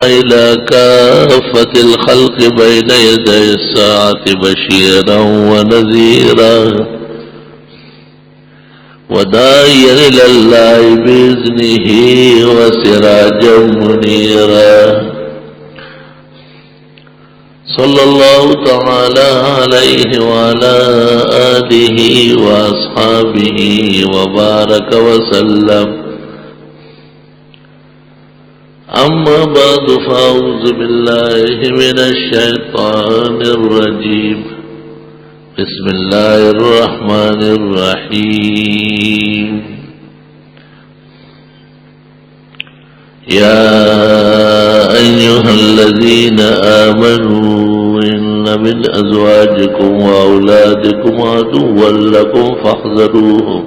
إلى كافة الخلق بين يدي الساعة بشيرا ونذيرا وداعيا إلى الله بإذنه وسراجا منيرا صلى الله تعالى عليه وعلى آله وأصحابه وبارك وسلم. أما بعد فأعوذ بالله من الشيطان الرجيم. بسم الله الرحمن الرحيم. يا أيها الذين آمنوا إن من أزواجكم وأولادكم عدوا لكم فاحذروهم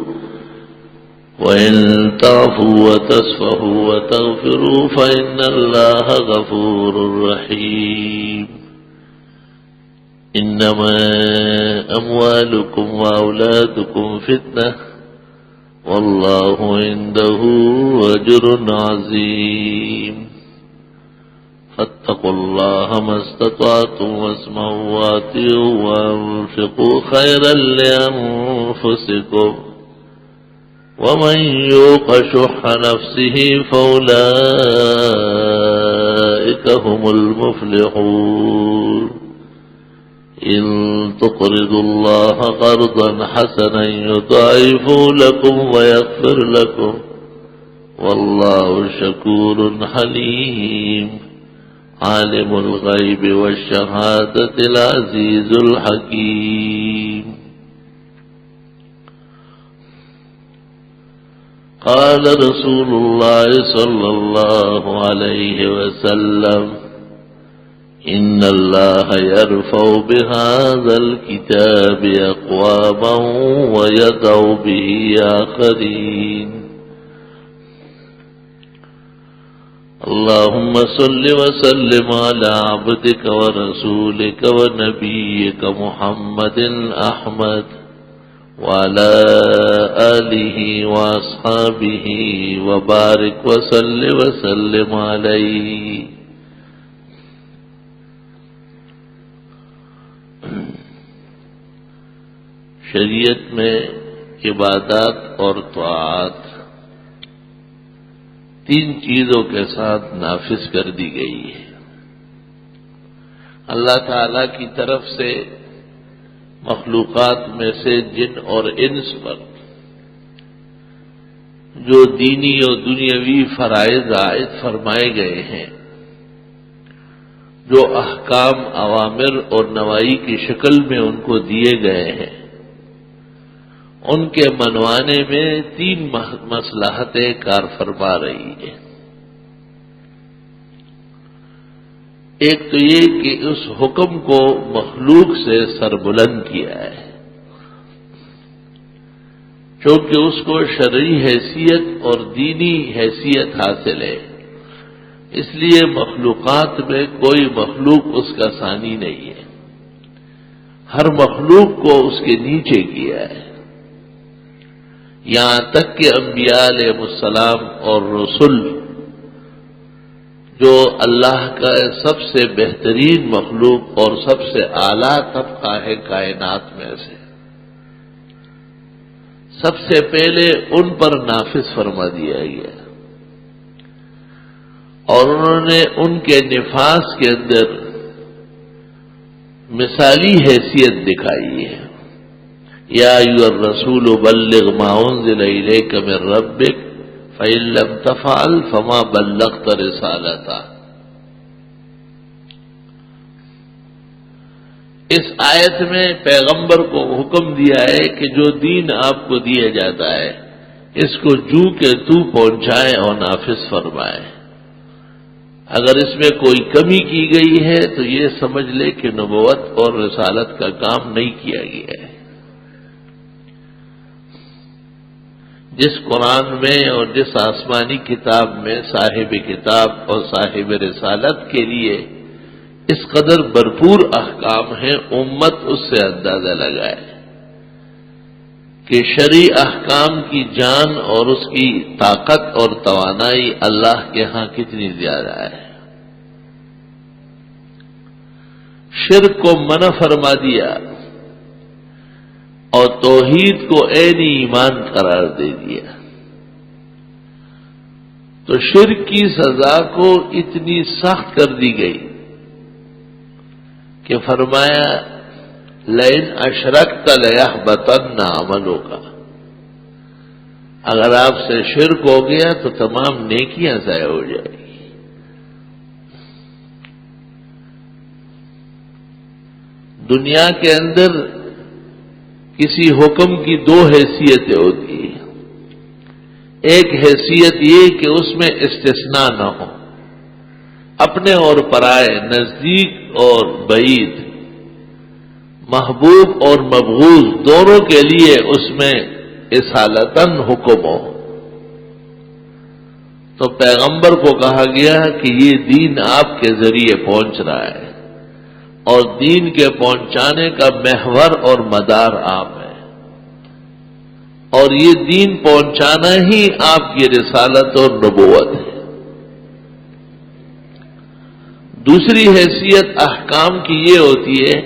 وإن تعفوا وتصفحوا وتغفروا فإن الله غفور رحيم. إنما أموالكم وأولادكم فتنة والله عنده أجر عظيم. فاتقوا الله ما استطعتم واسمعوا وأطيعوا وأنفقوا خيرا لأنفسكم ومن يوق شح نفسه فأولئك هم المفلحون. إن تقرضوا الله قرضا حسنا يضاعفه لكم ويغفر لكم والله شكور حليم. عالم الغيب والشهادة العزيز الحكيم. قال رسول الله صلى الله عليه وسلم إن الله يرفع بهذا الكتاب أقواما ويضع به آخرين. اللهم صل وسلم على عبدك ورسولك ونبيك محمد أحمد وعلى آله وأصحابه وبارك وسلم عليه. شریعت میں عبادات اور طاعات تین چیزوں کے ساتھ نافذ کر دی گئی ہے. اللہ تعالی کی طرف سے مخلوقات میں سے جن اور انس پر جو دینی اور دنیاوی فرائض عائد فرمائے گئے ہیں، جو احکام اوامر اور نواہی کی شکل میں ان کو دیے گئے ہیں، ان کے منوانے میں تین مصلحتیں کار فرما رہی ہیں. ایک تو یہ کہ اس حکم کو مخلوق سے سربلند کیا ہے، چونکہ اس کو شرعی حیثیت اور دینی حیثیت حاصل ہے، اس لیے مخلوقات میں کوئی مخلوق اس کا ثانی نہیں ہے. ہر مخلوق کو اس کے نیچے کیا ہے، یہاں تک کہ انبیاء علیہ السلام اور رسل جو اللہ کا سب سے بہترین مخلوق اور سب سے اعلیٰ طبقہ ہے کائنات میں سے، سب سے پہلے ان پر نافذ فرما دیا گیا اور انہوں نے ان کے نفاذ کے اندر مثالی حیثیت دکھائی ہے. یا ایھا الرسول بلغ ما انزل الیک من ربک فإن لم تفعل فما بلغت رسالتہ. اس آیت میں پیغمبر کو حکم دیا ہے کہ جو دین آپ کو دیا جاتا ہے اس کو جو کہ تو پہنچائے اور نافذ فرمائے. اگر اس میں کوئی کمی کی گئی ہے تو یہ سمجھ لے کہ نبوت اور رسالت کا کام نہیں کیا گیا ہے. جس قرآن میں اور جس آسمانی کتاب میں صاحب کتاب اور صاحب رسالت کے لیے اس قدر بھرپور احکام ہیں، امت اس سے اندازہ لگائے کہ شرعی احکام کی جان اور اس کی طاقت اور توانائی اللہ کے ہاں کتنی زیادہ ہے. شرک کو منع فرما دیا اور توحید کو عین ایمان قرار دے دیا، تو شرک کی سزا کو اتنی سخت کر دی گئی کہ فرمایا لئن اشرکت لیحبطن عملک، اگر آپ سے شرک ہو گیا تو تمام نیکیاں ضائع ہو جائیں گی۔ دنیا کے اندر کسی حکم کی دو حیثیتیں ہوتی ہیں، ایک حیثیت یہ کہ اس میں استثناء نہ ہو، اپنے اور پرائے، نزدیک اور بعید، محبوب اور مبغوض دونوں کے لیے اس میں اصالتاً حکم ہو۔ تو پیغمبر کو کہا گیا کہ یہ دین آپ کے ذریعے پہنچ رہا ہے اور دین کے پہنچانے کا محور اور مدار آپ ہے، اور یہ دین پہنچانا ہی آپ کی رسالت اور نبوت ہے۔ دوسری حیثیت احکام کی یہ ہوتی ہے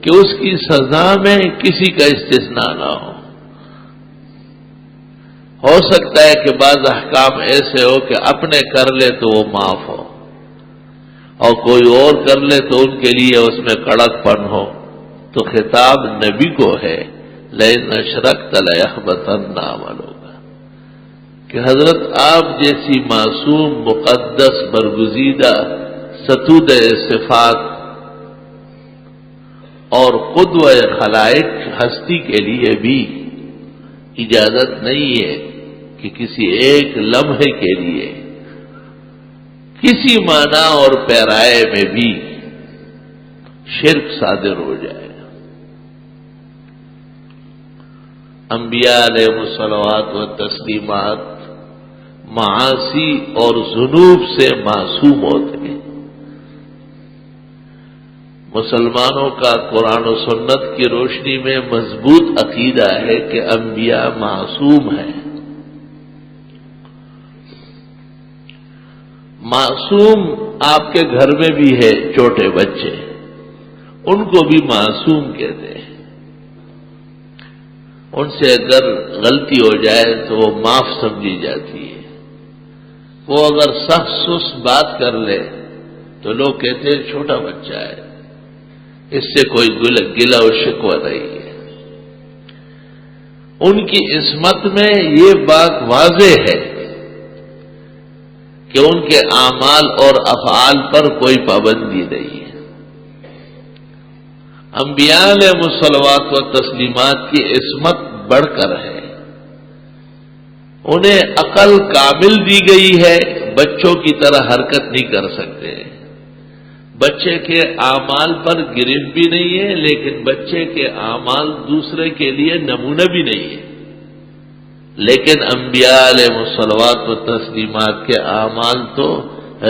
کہ اس کی سزا میں کسی کا استثناء نہ ہو سکتا ہے کہ بعض احکام ایسے ہو کہ اپنے کر لے تو وہ معاف ہو، اور کوئی اور کر لے تو ان کے لیے اس میں کڑک پن ہو، تو خطاب نبی کو ہے لئن اشرکت لیحبطن عملک، کہ حضرت آپ جیسی معصوم، مقدس، برگزیدہ، ستود صفات اور قدوہ خلائق ہستی کے لیے بھی اجازت نہیں ہے کہ کسی ایک لمحے کے لیے کسی معنی اور پیرائے میں بھی شرک صادر ہو جائے۔ انبیاء علیہ الصلوات و تسلیمات معاصی اور ذنوب سے معصوم ہوتے ہیں۔ مسلمانوں کا قرآن و سنت کی روشنی میں مضبوط عقیدہ ہے کہ انبیاء معصوم ہیں۔ معصوم آپ کے گھر میں بھی ہے، چھوٹے بچے، ان کو بھی معصوم کہتے ہیں۔ ان سے اگر غلطی ہو جائے تو وہ معاف سمجھی جاتی ہے۔ وہ اگر سخت سست بات کر لے تو لوگ کہتے ہیں چھوٹا بچہ ہے، اس سے کوئی گلہ و شکوہ نہیں ہے۔ ان کی عصمت میں یہ بات واضح ہے کہ ان کے اعمال اور افعال پر کوئی پابندی نہیں ہے۔ انبیاء علیہ الصلوات و تسلیمات کی عصمت بڑھ کر ہے، انہیں عقل کامل دی گئی ہے، بچوں کی طرح حرکت نہیں کر سکتے۔ بچے کے اعمال پر گرفت بھی نہیں ہے، لیکن بچے کے اعمال دوسرے کے لیے نمونہ بھی نہیں ہے۔ لیکن انبیاء علیہ الصلوات و تسلیمات کے اعمال تو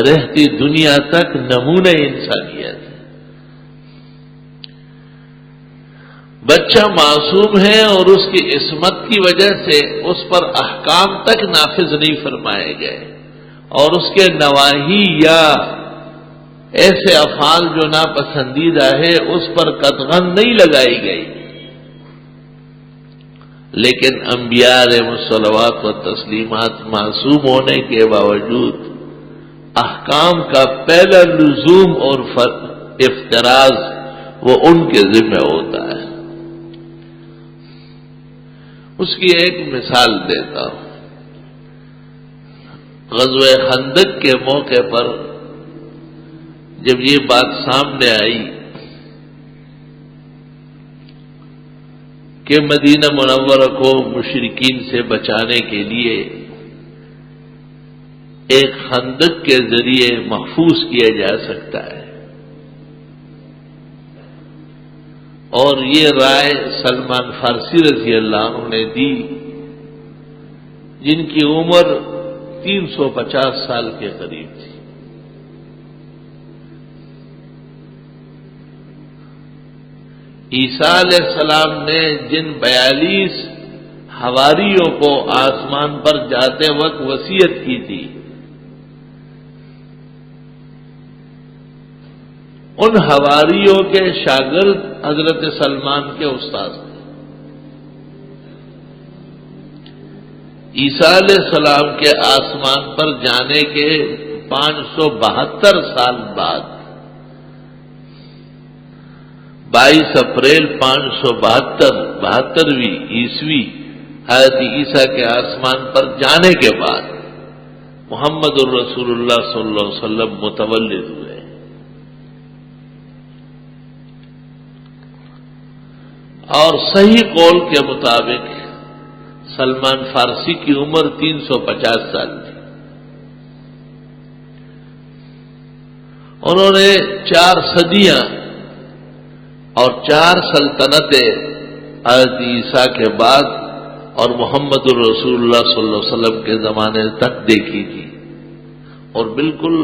رہتی دنیا تک نمونہ انسانیت ہے۔ بچہ معصوم ہے اور اس کی عصمت کی وجہ سے اس پر احکام تک نافذ نہیں فرمائے گئے، اور اس کے نواہی یا ایسے افعال جو ناپسندیدہ ہے اس پر قدغن نہیں لگائی گئی۔ لیکن انبیاء علیہ الصلوات و تسلیمات معصوم ہونے کے باوجود احکام کا پہلا لزوم اور افتراض وہ ان کے ذمہ ہوتا ہے۔ اس کی ایک مثال دیتا ہوں۔ غزوہ خندق کے موقع پر جب یہ بات سامنے آئی کہ مدینہ منورہ کو مشرکین سے بچانے کے لیے ایک خندق کے ذریعے محفوظ کیا جا سکتا ہے، اور یہ رائے سلمان فارسی رضی اللہ عنہ نے دی، جن کی عمر 350 سال کے قریب تھی۔ عیسیٰ علیہ السلام نے جن 42 حواریوں کو آسمان پر جاتے وقت وصیت کی تھی، ان حواریوں کے شاگرد حضرت سلمان کے استاد تھے۔ عیسیٰ علیہ السلام کے آسمان پر جانے کے 572 سال بعد 22 اپریل 572 عیسوی حضرت عیسیٰ کے آسمان پر جانے کے بعد محمد الرسول اللہ صلی اللہ علیہ وسلم متولد ہوئے۔ اور صحیح قول کے مطابق سلمان فارسی کی عمر 350 سال تھی۔ انہوں نے 4 صدیاں اور 4 سلطنتیں حضرت عیسیٰ کے بعد اور محمد الرسول اللہ صلی اللہ علیہ وسلم کے زمانے تک دیکھی تھی، اور بالکل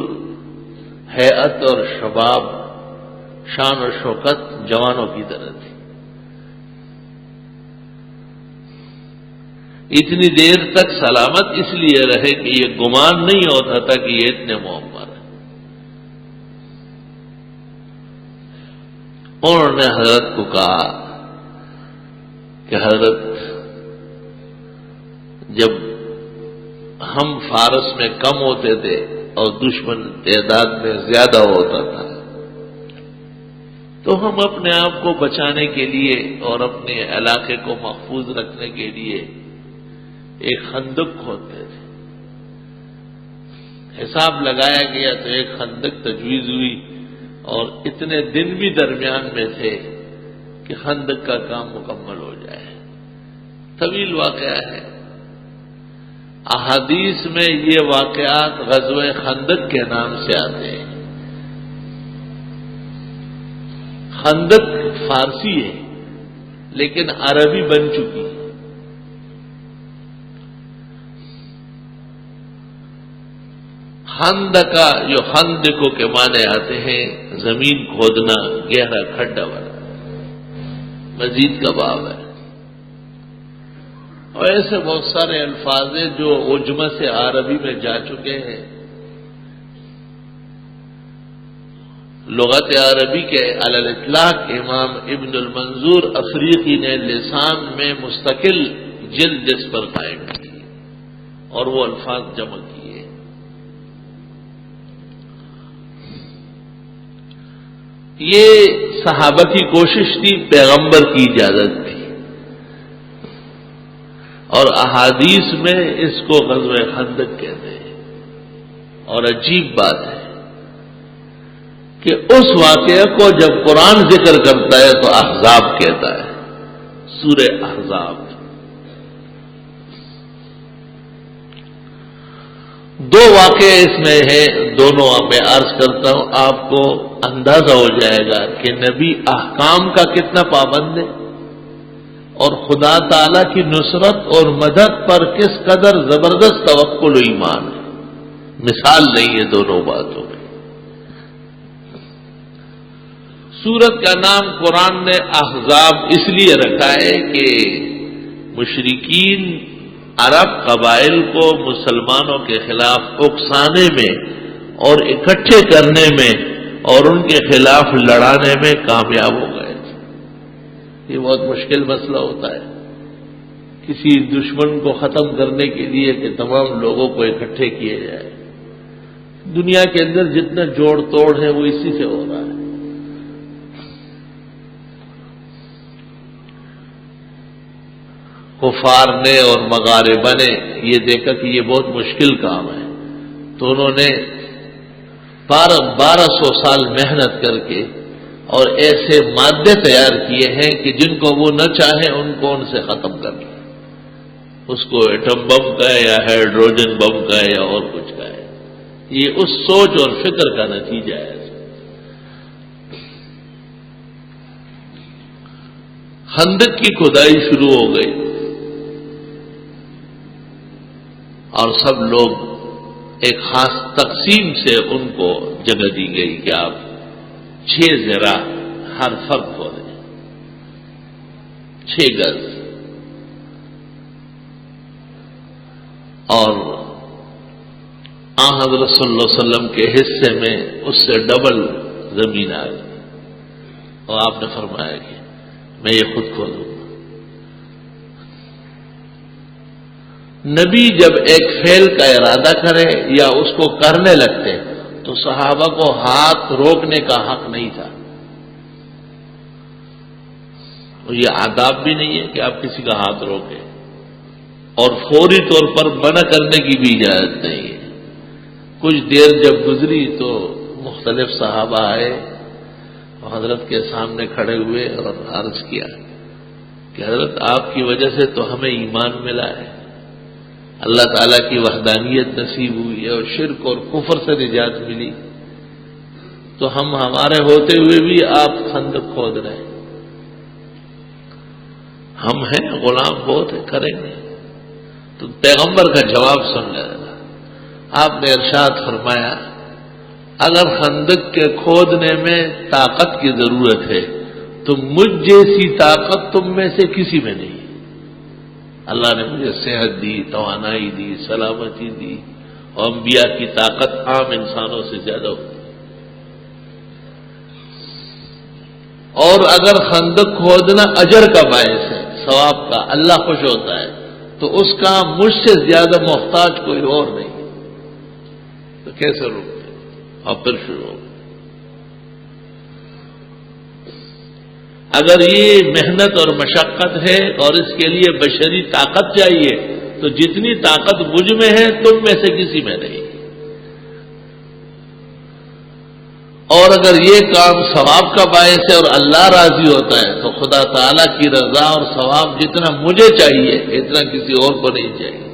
حیات اور شباب، شان و شوکت جوانوں کی طرح تھی۔ اتنی دیر تک سلامت اس لیے رہے کہ یہ گمان نہیں ہوتا تھا کہ یہ اتنے معمر ہیں۔ انہوں نے حضرت کو کہا کہ حضرت، جب ہم فارس میں کم ہوتے تھے اور دشمن تعداد میں زیادہ ہوتا تھا تو ہم اپنے آپ کو بچانے کے لیے اور اپنے علاقے کو محفوظ رکھنے کے لیے ایک خندق کھودتے تھے۔ حساب لگایا گیا تو ایک خندق تجویز ہوئی اور اتنے دن بھی درمیان میں تھے کہ خندق کا کام مکمل ہو جائے۔ طویل واقعہ ہے، احادیث میں یہ واقعات غزوہ خندق کے نام سے آتے ہیں۔ خندق فارسی ہے لیکن عربی بن چکی ہے۔ خندقہ جو خندقوں کے معنی آتے ہیں زمین کھودنا، گہرا کھڈا والا، مزید کا باب ہے۔ اور ایسے بہت سارے الفاظ ہیں جو عجمہ سے عربی میں جا چکے ہیں۔ لغت عربی کے علی الاطلاق امام ابن المنظور افریقی نے لسان میں مستقل جلد اس پر قائم کی اور وہ الفاظ جمع کیے۔ یہ صحابہ کی کوشش تھی، پیغمبر کی اجازت تھی، اور احادیث میں اس کو غزوہ خندق کہتے ہیں۔ اور عجیب بات ہے کہ اس واقعے کو جب قرآن ذکر کرتا ہے تو احزاب کہتا ہے، سورہ احزاب۔ 2 واقعے اس میں ہیں، دونوں میں عرض کرتا ہوں، آپ کو اندازہ ہو جائے گا کہ نبی احکام کا کتنا پابند ہے اور خدا تعالی کی نصرت اور مدد پر کس قدر زبردست توکل و ایمان ہے۔ مثال نہیں ہے دونوں باتوں میں۔ سورت کا نام قرآن نے احزاب اس لیے رکھا ہے کہ مشرکین عرب قبائل کو مسلمانوں کے خلاف اکسانے میں اور اکٹھے کرنے میں اور ان کے خلاف لڑانے میں کامیاب ہو گئے تھے۔ یہ بہت مشکل مسئلہ ہوتا ہے کسی دشمن کو ختم کرنے کے لیے کہ تمام لوگوں کو اکٹھے کیے جائے۔ دنیا کے اندر جتنا جوڑ توڑ ہے وہ اسی سے ہو رہا ہے۔ کفار نے اور مغاربہ نے یہ دیکھا کہ یہ بہت مشکل کام ہے، تو انہوں نے 1200 سال محنت کر کے اور ایسے مادے تیار کیے ہیں کہ جن کو وہ نہ چاہیں ان کو ان سے ختم کر لیں، اس کو ایٹم بم کا ہے یا ہائیڈروجن بم کا ہے یا اور کچھ کا ہے۔ یہ اس سوچ اور فکر کا نتیجہ ہے۔ خندق کی کھدائی شروع ہو گئی اور سب لوگ ایک خاص تقسیم سے ان کو جگہ دی گئی کہ آپ 6 ذرا ہر فرد کھودیں، 6 گز، اور حضرت صلی اللہ علیہ وسلم کے حصے میں اس سے ڈبل زمین آ گئی اور آپ نے فرمایا کہ میں یہ خود کھولوں گا۔ نبی جب ایک فعل کا ارادہ کرے یا اس کو کرنے لگتے تو صحابہ کو ہاتھ روکنے کا حق نہیں تھا، اور یہ آداب بھی نہیں ہے کہ آپ کسی کا ہاتھ روکیں، اور فوری طور پر منع کرنے کی بھی اجازت نہیں ہے۔ کچھ دیر جب گزری تو مختلف صحابہ آئے اور حضرت کے سامنے کھڑے ہوئے اور عرض کیا کہ حضرت آپ کی وجہ سے تو ہمیں ایمان ملا ہے، اللہ تعالیٰ کی وحدانیت نصیب ہوئی ہے اور شرک اور کفر سے نجات ملی، تو ہم ہمارے ہوتے ہوئے بھی آپ خندق کھود رہے ہیں، ہم ہیں غلام بہت ہے، کریں گے۔ تو پیغمبر کا جواب سن لے، آپ نے ارشاد فرمایا اگر خندق کے کھودنے میں طاقت کی ضرورت ہے تو مجھ جیسی طاقت تم میں سے کسی میں نہیں۔ اللہ نے مجھے صحت دی، توانائی دی، سلامتی دی، اور انبیاء کی طاقت عام انسانوں سے زیادہ ہوتی ہے۔ اور اگر خندق کھودنا اجر کا باعث ہے، ثواب کا، اللہ خوش ہوتا ہے، تو اس کا مجھ سے زیادہ محتاج کوئی اور نہیں، تو کیسے روکتے؟ اور پھر شروع ہو۔ اگر یہ محنت اور مشقت ہے اور اس کے لیے بشری طاقت چاہیے تو جتنی طاقت مجھ میں ہے تم میں سے کسی میں نہیں، اور اگر یہ کام ثواب کا باعث ہے اور اللہ راضی ہوتا ہے تو خدا تعالیٰ کی رضا اور ثواب جتنا مجھے چاہیے اتنا کسی اور کو نہیں چاہیے،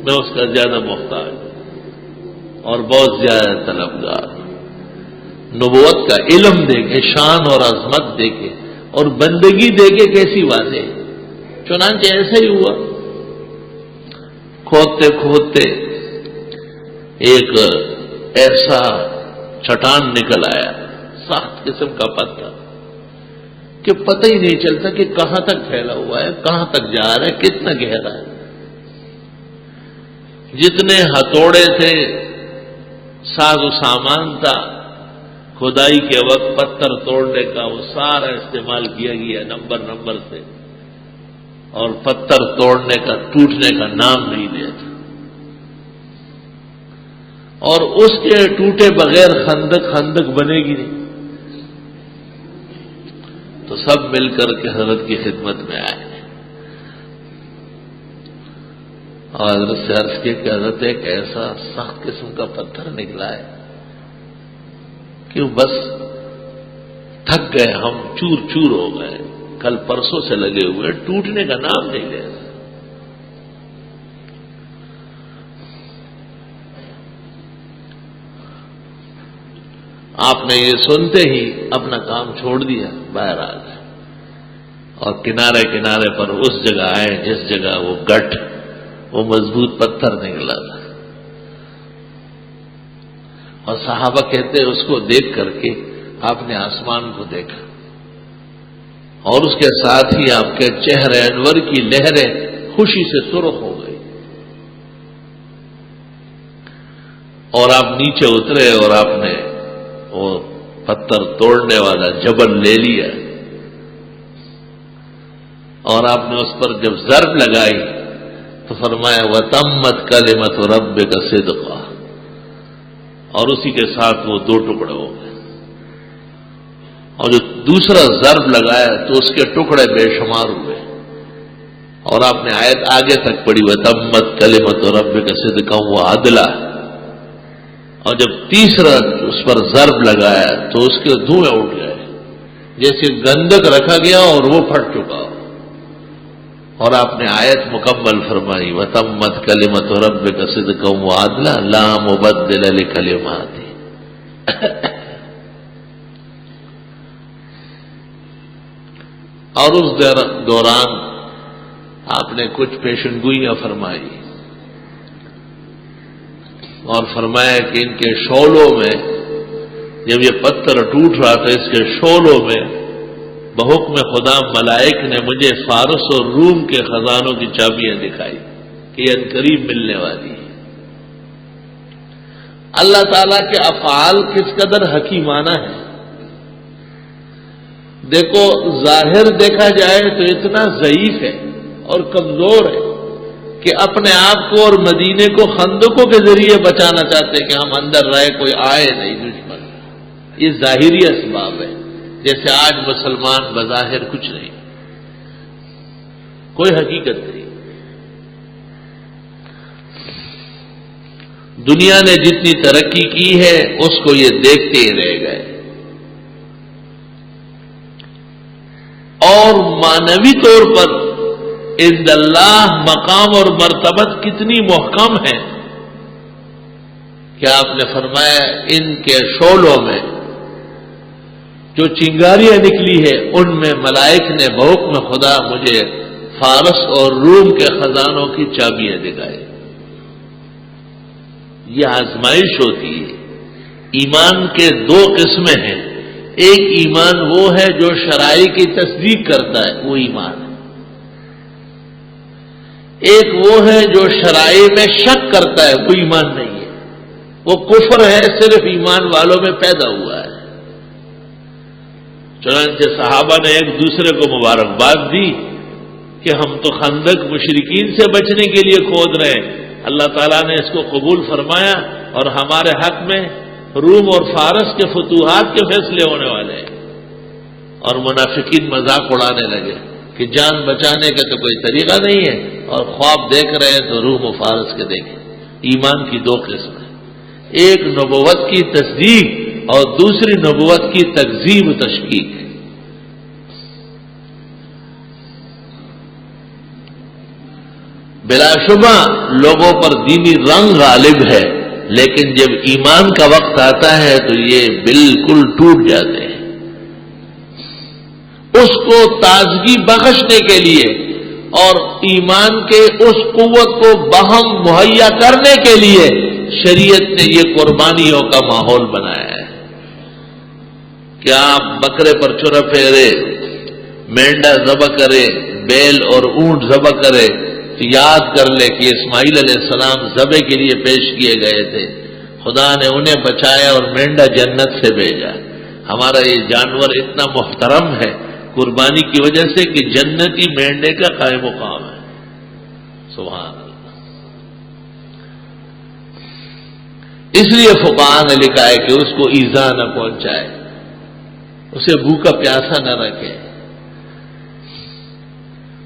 میں اس کا زیادہ محتاج اور بہت زیادہ طلبگار۔ نبوت کا علم دے کے، شان اور عظمت دے کے اور بندگی دے کے کیسی واضح، چنانچہ ایسا ہی ہوا۔ کھودتے کھودتے ایک ایسا چٹان نکل آیا، سخت قسم کا پتھر کہ پتہ ہی نہیں چلتا کہ کہاں تک پھیلا ہوا ہے، کہاں تک جا رہا ہے، کتنا گہرا ہے۔ جتنے ہتھوڑے تھے، ساز و سامان تھا کھدائی کے وقت پتھر توڑنے کا، وہ سارا استعمال کیا گیا نمبر سے، اور پتھر توڑنے کا، ٹوٹنے کا نام نہیں لیتا، اور اس کے ٹوٹے بغیر خندق بنے گی نہیں۔ تو سب مل کر کے حضرت کی خدمت میں آئے اور حضرت سے عرض کیا کہ حضرت ایک ایسا سخت قسم کا پتھر نکلا ہے کہ بس تھک گئے، ہم چور چور ہو گئے، کل پرسوں سے لگے ہوئے، ٹوٹنے کا نام نہیں لے رہے۔ آپ نے یہ سنتے ہی اپنا کام چھوڑ دیا، باہر آ گئے اور کنارے کنارے پر اس جگہ آئے جس جگہ وہ گٹھ، وہ مضبوط پتھر نکلا تھا، اور صحابہ کہتے ہیں اس کو دیکھ کر کے آپ نے آسمان کو دیکھا، اور اس کے ساتھ ہی آپ کے چہرے انور کی لہریں خوشی سے سرخ ہو گئی، اور آپ نیچے اترے اور آپ نے وہ پتھر توڑنے والا جبل لے لیا، اور آپ نے اس پر جب ضرب لگائی تو فرمایا وَتَمَّتْ كَلِمَةُ رَبِّكَ صِدْقًا، اور اسی کے ساتھ وہ دو ٹکڑے ہو گئے، اور جو دوسرا ضرب لگایا تو اس کے ٹکڑے بے شمار ہوئے، اور آپ نے آیت آگے تک پڑھی وَتَمَّتْ كَلِمَةُ رَبِّكَ صِدْقًا وَعَدْلًا، اور جب تیسرا اس پر ضرب لگایا تو اس کے دھوئیں اٹھ گئے، جیسے گندک رکھا گیا اور وہ پھٹ چکا، اور آپ نے آیت مکمل فرمائی وَتَمَّتْ كَلِمَةُ رَبِّكَ صِدْقًا وَعَدْلًا لَا مُبَدِّلَ لِكَلِمَاتِهِ۔ اور اس دوران آپ نے کچھ پیشن گوئیاں فرمائی اور فرمایا کہ ان کے شعلوں میں، جب یہ پتھر ٹوٹ رہا تھا اس کے شعلوں میں بحکم خدا ملائک نے مجھے فارس اور روم کے خزانوں کی چابیاں دکھائی کہ یہ قریب ملنے والی ہے۔ اللہ تعالیٰ کے افعال کس قدر حکیمانہ ہیں، دیکھو ظاہر دیکھا جائے تو اتنا ضعیف ہے اور کمزور ہے کہ اپنے آپ کو اور مدینے کو خندقوں کے ذریعے بچانا چاہتے کہ ہم اندر رہے، کوئی آئے نہیں دشمن. یہ ظاہری اسباب ہے. جیسے آج مسلمان بظاہر کچھ نہیں، کوئی حقیقت نہیں. دنیا نے جتنی ترقی کی ہے اس کو یہ دیکھتے ہی رہ گئے. اور معنوی طور پر عند اللہ مقام اور مرتبت کتنی محکم ہے کہ آپ نے فرمایا ان کے شعلوں میں جو چنگاریاں نکلی ہے ان میں ملائک نے بحکم خدا مجھے فارس اور روم کے خزانوں کی چابیاں دکھائی. یہ آزمائش ہوتی ہے. ایمان کے دو قسمیں ہیں. ایک ایمان وہ ہے جو شرائع کی تصدیق کرتا ہے، وہ ایمان ہے. ایک وہ ہے جو شرائع میں شک کرتا ہے، وہ ایمان نہیں ہے. وہ کفر ہے، صرف ایمان والوں میں پیدا ہوا ہے. چنانچہ صحابہ نے ایک دوسرے کو مبارکباد دی کہ ہم تو خندق مشرکین سے بچنے کے لیے کھود رہے ہیں، اللہ تعالیٰ نے اس کو قبول فرمایا اور ہمارے حق میں روم اور فارس کے فتوحات کے فیصلے ہونے والے ہیں. اور منافقین مذاق اڑانے لگے کہ جان بچانے کا تو کوئی طریقہ نہیں ہے اور خواب دیکھ رہے ہیں تو روم و فارس کے دیکھیں. ایمان کی دو قسم ہیں، ایک نبوت کی تصدیق اور دوسری نبوت کی تکذیب و تشکیک ہے. بلا شبہ لوگوں پر دینی رنگ غالب ہے، لیکن جب ایمان کا وقت آتا ہے تو یہ بالکل ٹوٹ جاتے ہیں. اس کو تازگی بخشنے کے لیے اور ایمان کے اس قوت کو بہم مہیا کرنے کے لیے شریعت نے یہ قربانیوں کا ماحول بنایا ہے کہ آپ بکرے پر چھرا پھیرے، مینڈا ذبح کرے، بیل اور اونٹ ذبح کرے تو یاد کر لے کہ اسماعیل علیہ السلام ذبح کے لیے پیش کیے گئے تھے، خدا نے انہیں بچایا اور مینڈا جنت سے بھیجا. ہمارا یہ جانور اتنا محترم ہے قربانی کی وجہ سے کہ جنتی مینڈے کا قائم مقام ہے. سبحان اللہ. اس لیے فقہاء نے لکھا ہے کہ اس کو ایذا نہ پہنچائے، اسے بھوکا پیاسا نہ رکھے،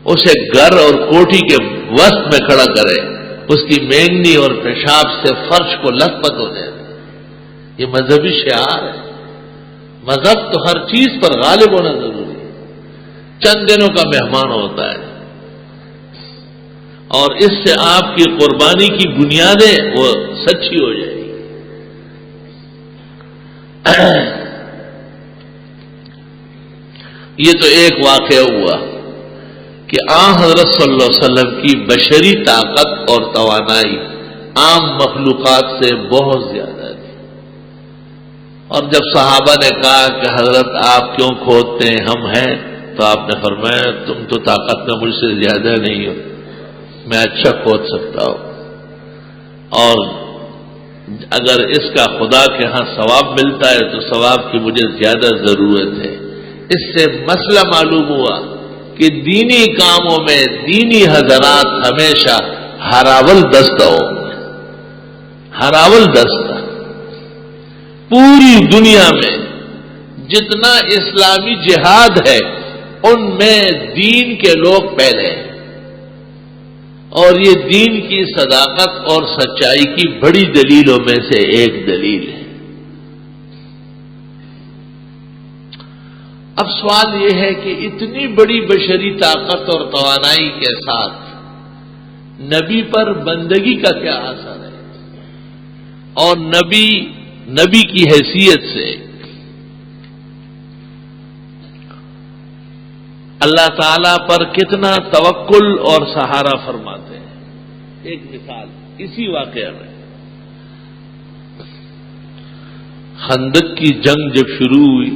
اسے گھر اور کوٹھی کے وسط میں کھڑا کرے، اس کی مینگنی اور پیشاب سے فرش کو لت پت ہو جائے. یہ مذہبی شعار ہے. مذہب تو ہر چیز پر غالب ہونا ضروری ہے. چند دنوں کا مہمان ہوتا ہے اور اس سے آپ کی قربانی کی بنیادیں وہ سچی ہو جائے گی. یہ تو ایک واقعہ ہوا کہ حضرت صلی اللہ علیہ وسلم کی بشری طاقت اور توانائی عام مخلوقات سے بہت زیادہ تھی. اور جب صحابہ نے کہا کہ حضرت آپ کیوں کھودتے ہیں، ہم ہیں، تو آپ نے فرمایا تم تو طاقت میں مجھ سے زیادہ نہیں ہو، میں اچھا کھود سکتا ہوں، اور اگر اس کا خدا کے ہاں ثواب ملتا ہے تو ثواب کی مجھے زیادہ ضرورت ہے. اس سے مسئلہ معلوم ہوا کہ دینی کاموں میں دینی حضرات ہمیشہ ہراول دستہ ہوں گے. ہراول دستہ پوری دنیا میں جتنا اسلامی جہاد ہے ان میں دین کے لوگ پہلے ہیں، اور یہ دین کی صداقت اور سچائی کی بڑی دلیلوں میں سے ایک دلیل ہے. اب سوال یہ ہے کہ اتنی بڑی بشری طاقت اور توانائی کے ساتھ نبی پر بندگی کا کیا اثر ہے، اور نبی کی حیثیت سے اللہ تعالی پر کتنا توکل اور سہارا فرماتے ہیں. ایک مثال اسی واقعہ میں، خندق کی جنگ جب شروع ہوئی،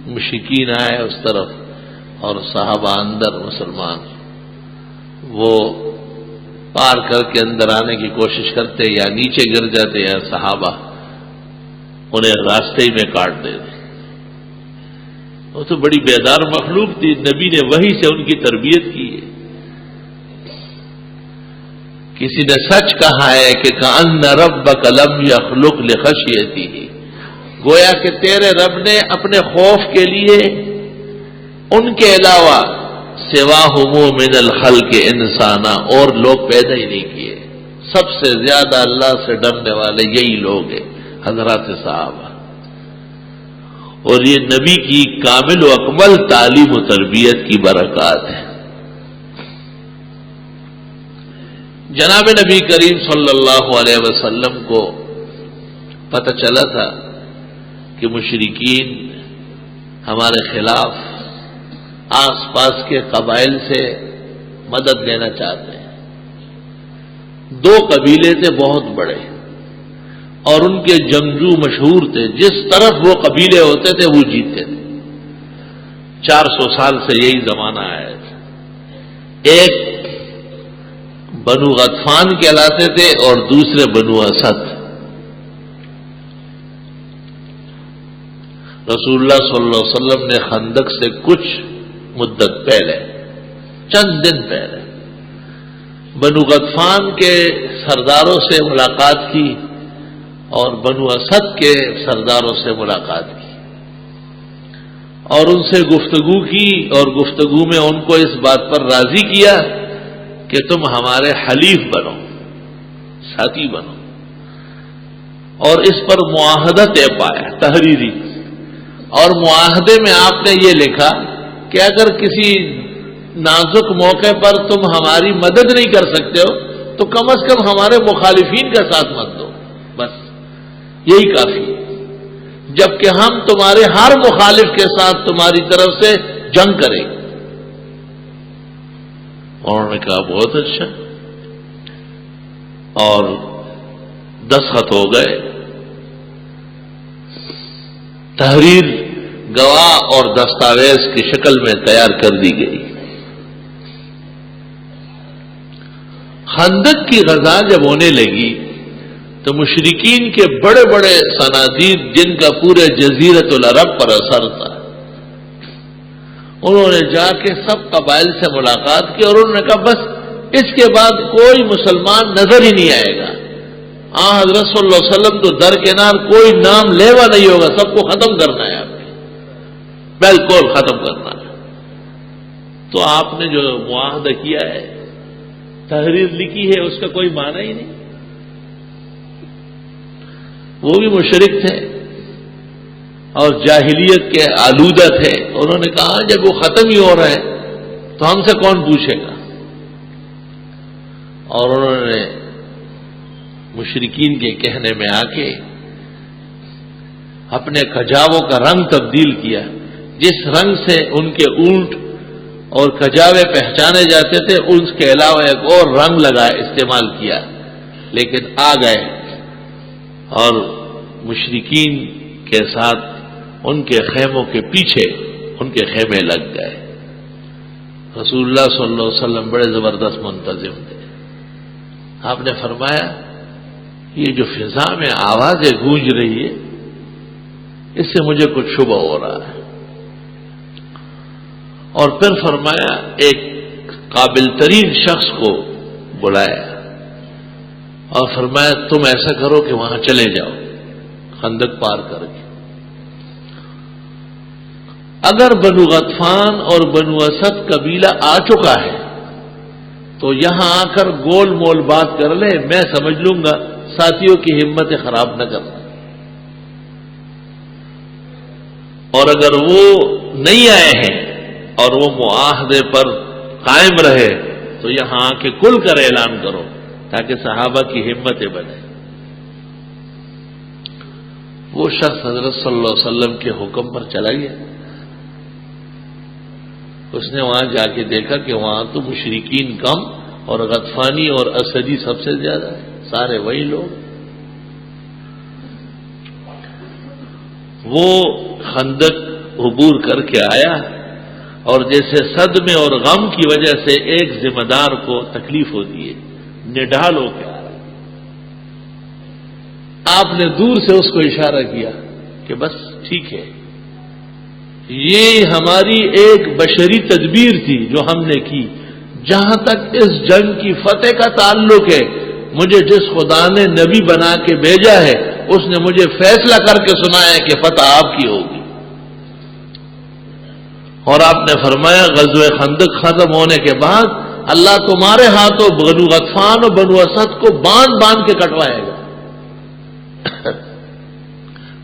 مشرکین آئے اس طرف اور صحابہ اندر مسلمان، وہ پار کر کے اندر آنے کی کوشش کرتے یا نیچے گر جاتے یا صحابہ انہیں راستے ہی میں کاٹ دیتے. وہ تو بڑی بیدار مخلوق تھی، نبی نے وحی سے ان کی تربیت کی ہے۔ کسی نے سچ کہا ہے کہ کأن ربک لم یخلق لخشیتہ، گویا کہ تیرے رب نے اپنے خوف کے لیے ان کے علاوہ سواہم من الخلق انسانا اور لوگ پیدا ہی نہیں کیے۔ سب سے زیادہ اللہ سے ڈرنے والے یہی لوگ ہیں، حضرات صحابہ۔ اور یہ نبی کی کامل و اکمل تعلیم و تربیت کی برکات ہے۔ جناب نبی کریم صلی اللہ علیہ وسلم کو پتہ چلا تھا کہ مشرکین ہمارے خلاف آس پاس کے قبائل سے مدد لینا چاہتے ہیں۔ دو قبیلے تھے بہت بڑے اور ان کے جنگجو مشہور تھے، جس طرف وہ قبیلے ہوتے تھے وہ جیتتے تھے۔ 400 سال سے یہی زمانہ آیا تھا۔ ایک بنو غطفان کہلاتے تھے اور دوسرے بنو اسد۔ رسول اللہ صلی اللہ علیہ وسلم نے خندق سے کچھ مدت پہلے، چند دن پہلے، بنو غطفان کے سرداروں سے ملاقات کی اور بنو اسد کے سرداروں سے ملاقات کی اور ان سے گفتگو کی، اور گفتگو میں ان کو اس بات پر راضی کیا کہ تم ہمارے حلیف بنو، ساتھی بنو، اور اس پر معاہدہ طے پایا تحریری۔ اور معاہدے میں آپ نے یہ لکھا کہ اگر کسی نازک موقع پر تم ہماری مدد نہیں کر سکتے ہو تو کم از کم ہمارے مخالفین کا ساتھ مت دو، بس یہی کافی ہے، جبکہ ہم تمہارے ہر مخالف کے ساتھ تمہاری طرف سے جنگ کریں گے۔ انہوں نے کہا بہت اچھا، اور دستخط ہو گئے، تحریر گواہ اور دستاویز کی شکل میں تیار کر دی گئی۔ خندق کی غزا جب ہونے لگی تو مشرکین کے بڑے بڑے صنادید جن کا پورے جزیرۃ العرب پر اثر تھا، انہوں نے جا کے سب قبائل سے ملاقات کی اور انہوں نے کہا بس اس کے بعد کوئی مسلمان نظر ہی نہیں آئے گا۔ حضرت صلی اللہ علیہ وسلم تو درکنار، کوئی نام لیوا نہیں ہوگا، سب کو ختم کرنا ہے، آپ نے بالکل ختم کرنا ہے۔ تو آپ نے جو معاہدہ کیا ہے، تحریر لکھی ہے، اس کا کوئی معنی ہی نہیں۔ وہ بھی مشرک تھے اور جاہلیت کے آلودہ تھے، انہوں نے کہا جب وہ ختم ہی ہو رہا ہے تو ہم سے کون پوچھے گا۔ اور انہوں نے مشرکین کے کہنے میں آ کے اپنے کجاووں کا رنگ تبدیل کیا، جس رنگ سے ان کے اونٹ اور کجاوے پہچانے جاتے تھے اس کے علاوہ ایک اور رنگ لگا استعمال کیا، لیکن آ گئے اور مشرکین کے ساتھ ان کے خیموں کے پیچھے ان کے خیمے لگ گئے۔ رسول اللہ صلی اللہ علیہ وسلم بڑے زبردست منتظم تھے۔ آپ نے فرمایا یہ جو فضا میں آوازیں گونج رہی ہے اس سے مجھے کچھ شبہ ہو رہا ہے، اور پھر فرمایا ایک قابل ترین شخص کو بلایا اور فرمایا تم ایسا کرو کہ وہاں چلے جاؤ خندق پار کر کے، اگر بنو غطفان اور بنو اسد قبیلہ آ چکا ہے تو یہاں آ کر گول مول بات کر لے، میں سمجھ لوں گا، ساتھیوں کی ہمتیں خراب نہ کرنا۔ اور اگر وہ نہیں آئے ہیں اور وہ معاہدے پر قائم رہے تو یہاں آ کے کھل کر اعلان کرو تاکہ صحابہ کی ہمتیں بنیں۔ وہ شخص حضرت صلی اللہ علیہ وسلم کے حکم پر چلا گیا، اس نے وہاں جا کے دیکھا کہ وہاں تو مشرکین کم اور غطفانی اور اسدی سب سے زیادہ ہے، سارے وہی لوگ۔ وہ خندق عبور کر کے آیا اور جیسے صدمے اور غم کی وجہ سے ایک ذمہ دار کو تکلیف ہوتی ہے، نڈال ہو کے آ رہا، آپ نے دور سے اس کو اشارہ کیا کہ بس ٹھیک ہے، یہ ہماری ایک بشری تدبیر تھی جو ہم نے کی. جہاں تک اس جنگ کی فتح کا تعلق ہے، مجھے جس خدا نے نبی بنا کے بھیجا ہے اس نے مجھے فیصلہ کر کے سنایا ہے کہ فتح آپ کی ہوگی. اور آپ نے فرمایا غزوہ خندق ختم ہونے کے بعد اللہ تمہارے ہاتھوں بنو غطفان اور بنو اسد کو باندھ باندھ کے کٹوائے گا.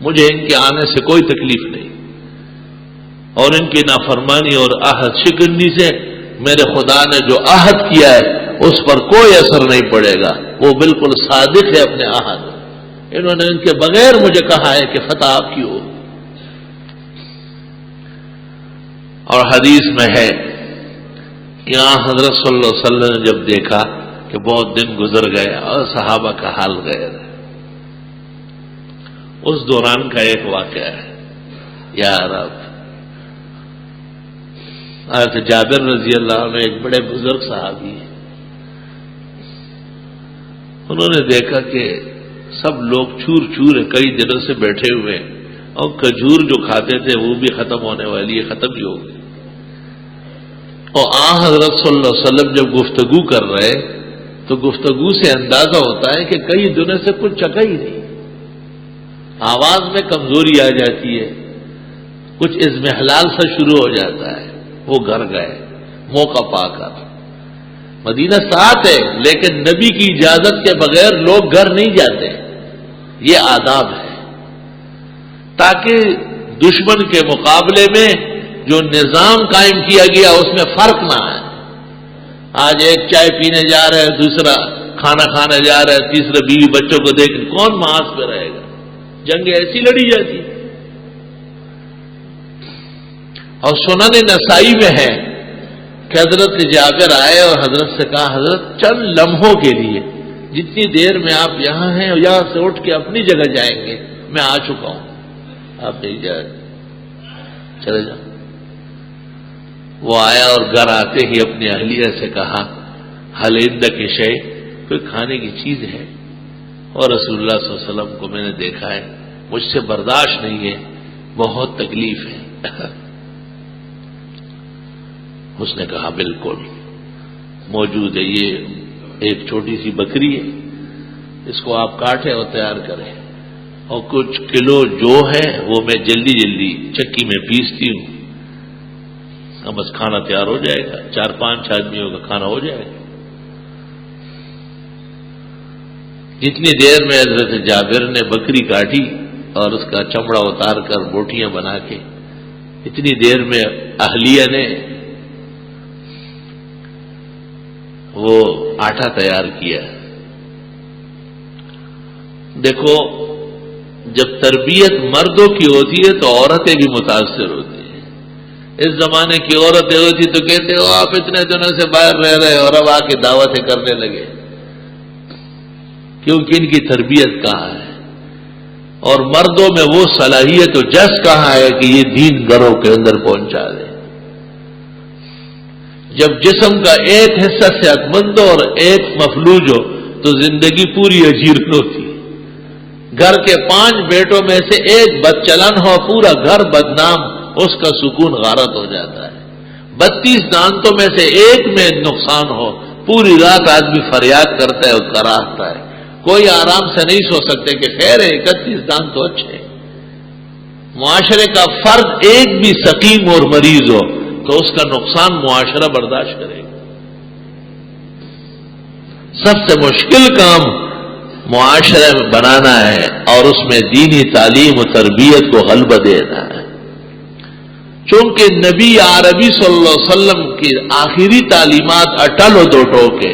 مجھے ان کے آنے سے کوئی تکلیف نہیں، اور ان کی نافرمانی اور عہد شکنی سے میرے خدا نے جو عہد کیا ہے اس پر کوئی اثر نہیں پڑے گا. وہ بالکل صادق ہے اپنے عہد. انہوں نے ان کے بغیر مجھے کہا ہے کہ فتح آپ کی ہو. اور حدیث میں ہے کہ حضرت صلی اللہ علیہ وسلم نے جب دیکھا کہ بہت دن گزر گئے اور صحابہ کا حال غیر ہے، اس دوران کا ایک واقعہ ہے. یا رب، حضرت جابر رضی اللہ عنہ ایک بڑے بزرگ صحابی ہیں. انہوں نے دیکھا کہ سب لوگ چور چور ہے، کئی دنوں سے بیٹھے ہوئے ہیں، اور کھجور جو کھاتے تھے وہ بھی ختم ہونے والی ہے، ختم ہی ہو گئی. اور حضرت صلی اللہ علیہ وسلم جب گفتگو کر رہے تو گفتگو سے اندازہ ہوتا ہے کہ کئی دنوں سے کچھ چکا ہی نہیں. آواز میں کمزوری آ جاتی ہے، کچھ اضمحلال سا شروع ہو جاتا ہے. وہ گھر گئے موقع پا کر. مدینہ ساتھ ہے لیکن نبی کی اجازت کے بغیر لوگ گھر نہیں جاتے. یہ آداب ہے تاکہ دشمن کے مقابلے میں جو نظام قائم کیا گیا اس میں فرق نہ آئے. آج ایک چائے پینے جا رہا ہے، دوسرا کھانا کھانے جا رہا ہے، تیسرا بیوی بچوں کو دیکھ کون محاذ پہ رہے گا. جنگیں ایسی لڑی جاتی. اور سنن نسائی میں ہے کہ حضرت جابر آئے اور حضرت سے کہا حضرت چند لمحوں کے لیے جتنی دیر میں آپ یہاں ہیں یہاں سے اٹھ کے اپنی جگہ جائیں گے، میں آ چکا ہوں، آپ نہیں جائیں، چلے جاؤ. وہ آیا اور گھر آتے ہی اپنی اہلیہ سے کہا حل عندک شیء، کوئی کھانے کی چیز ہے؟ اور رسول اللہ صلی اللہ علیہ وسلم کو میں نے دیکھا ہے مجھ سے برداشت نہیں ہے، بہت تکلیف ہے. اس نے کہا بالکل موجود ہے، یہ ایک چھوٹی سی بکری ہے، اس کو آپ کاٹیں اور تیار کریں، اور کچھ کلو جو ہے وہ میں جلدی جلدی چکی میں پیستی ہوں، اب بس کھانا تیار ہو جائے گا، 4-5 آدمیوں کا کھانا ہو جائے گا. جتنی دیر میں حضرت جابر نے بکری کاٹی اور اس کا چمڑا اتار کر بوٹیاں بنا کے، اتنی دیر میں اہلیہ نے وہ آٹا تیار کیا. دیکھو جب تربیت مردوں کی ہوتی ہے تو عورتیں بھی متاثر ہوتی ہیں. اس زمانے کی عورتیں ہوتی تو کہتے ہو آپ اتنے دنوں سے باہر رہ رہے اور اب آ کے دعوتیں کرنے لگے، کیونکہ ان کی تربیت کہاں ہے. اور مردوں میں وہ صلاحیت و جس کہاں ہے کہ یہ دین گھروں کے اندر پہنچا دے. جب جسم کا ایک حصہ صحت مند ہو اور ایک مفلوج ہو تو زندگی پوری اجیرن ہوتی. گھر کے 5 بیٹوں میں سے ایک بدچلن ہو، پورا گھر بدنام، اس کا سکون غارت ہو جاتا ہے. 32 دانتوں میں سے ایک میں نقصان ہو، پوری رات آدمی فریاد کرتا ہے اور کراہتا ہے، کوئی آرام سے نہیں سو سکتے کہ خیر ہے 31 دانت تو اچھے. معاشرے کا فرد ایک بھی سقیم اور مریض ہو تو اس کا نقصان معاشرہ برداشت کرے گا. سب سے مشکل کام معاشرے میں بنانا ہے اور اس میں دینی تعلیم و تربیت کو غلبہ دینا ہے. چونکہ نبی عربی صلی اللہ علیہ وسلم کی آخری تعلیمات اٹل و دو ٹوکے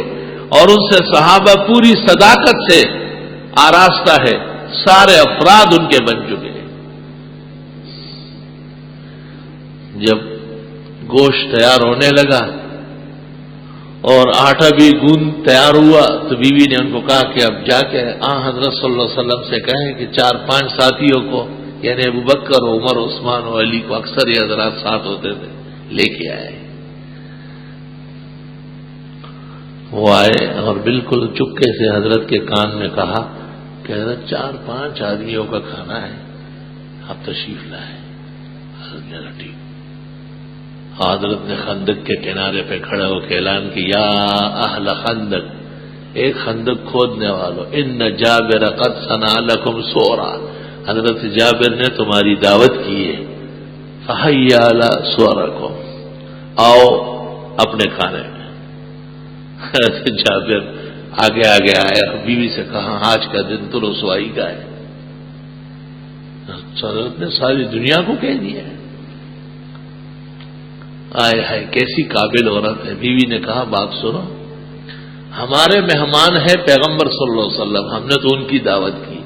اور ان سے صحابہ پوری صداقت سے آراستہ ہے، سارے افراد ان کے بن چکے ہیں. جب گوشت تیار ہونے لگا اور آٹا بھی گوند تیار ہوا تو بیوی نے ان کو کہا کہ اب جا کے حضرت صلی اللہ علیہ وسلم سے کہیں کہ 4-5 ساتھیوں کو، یعنی ابو بکر، عمر، عثمان و علی کو، اکثر یہ حضرات ساتھ ہوتے تھے، لے کے آئے. وہ آئے اور بالکل چپکے سے حضرت کے کان میں کہا کہ حضرت 4-5 آدمیوں کا کھانا ہے، آپ تشریف لائے. حضرت نے خندق کے کنارے پہ کھڑے ہو کے اعلان کیا، یا اہل خندق، ایک خندق کھودنے والوں، ان جابر قد صنع لکم سورا، حضرت جابر نے تمہاری دعوت کی ہے، فحی علی سورکم، آؤ اپنے کھانے میں۔ حضرت جابر آگے آگے آیا، بیوی سے کہا آج کا دن تو رسوائی کا ہے۔ حضرت نے ساری دنیا کو کہہ دیا ہے۔ آئے ہائے کیسی قابل عورت ہے۔ بیوی نے کہا بات سنو، ہمارے مہمان ہے پیغمبر صلی اللہ علیہ وسلم، ہم نے تو ان کی دعوت کی،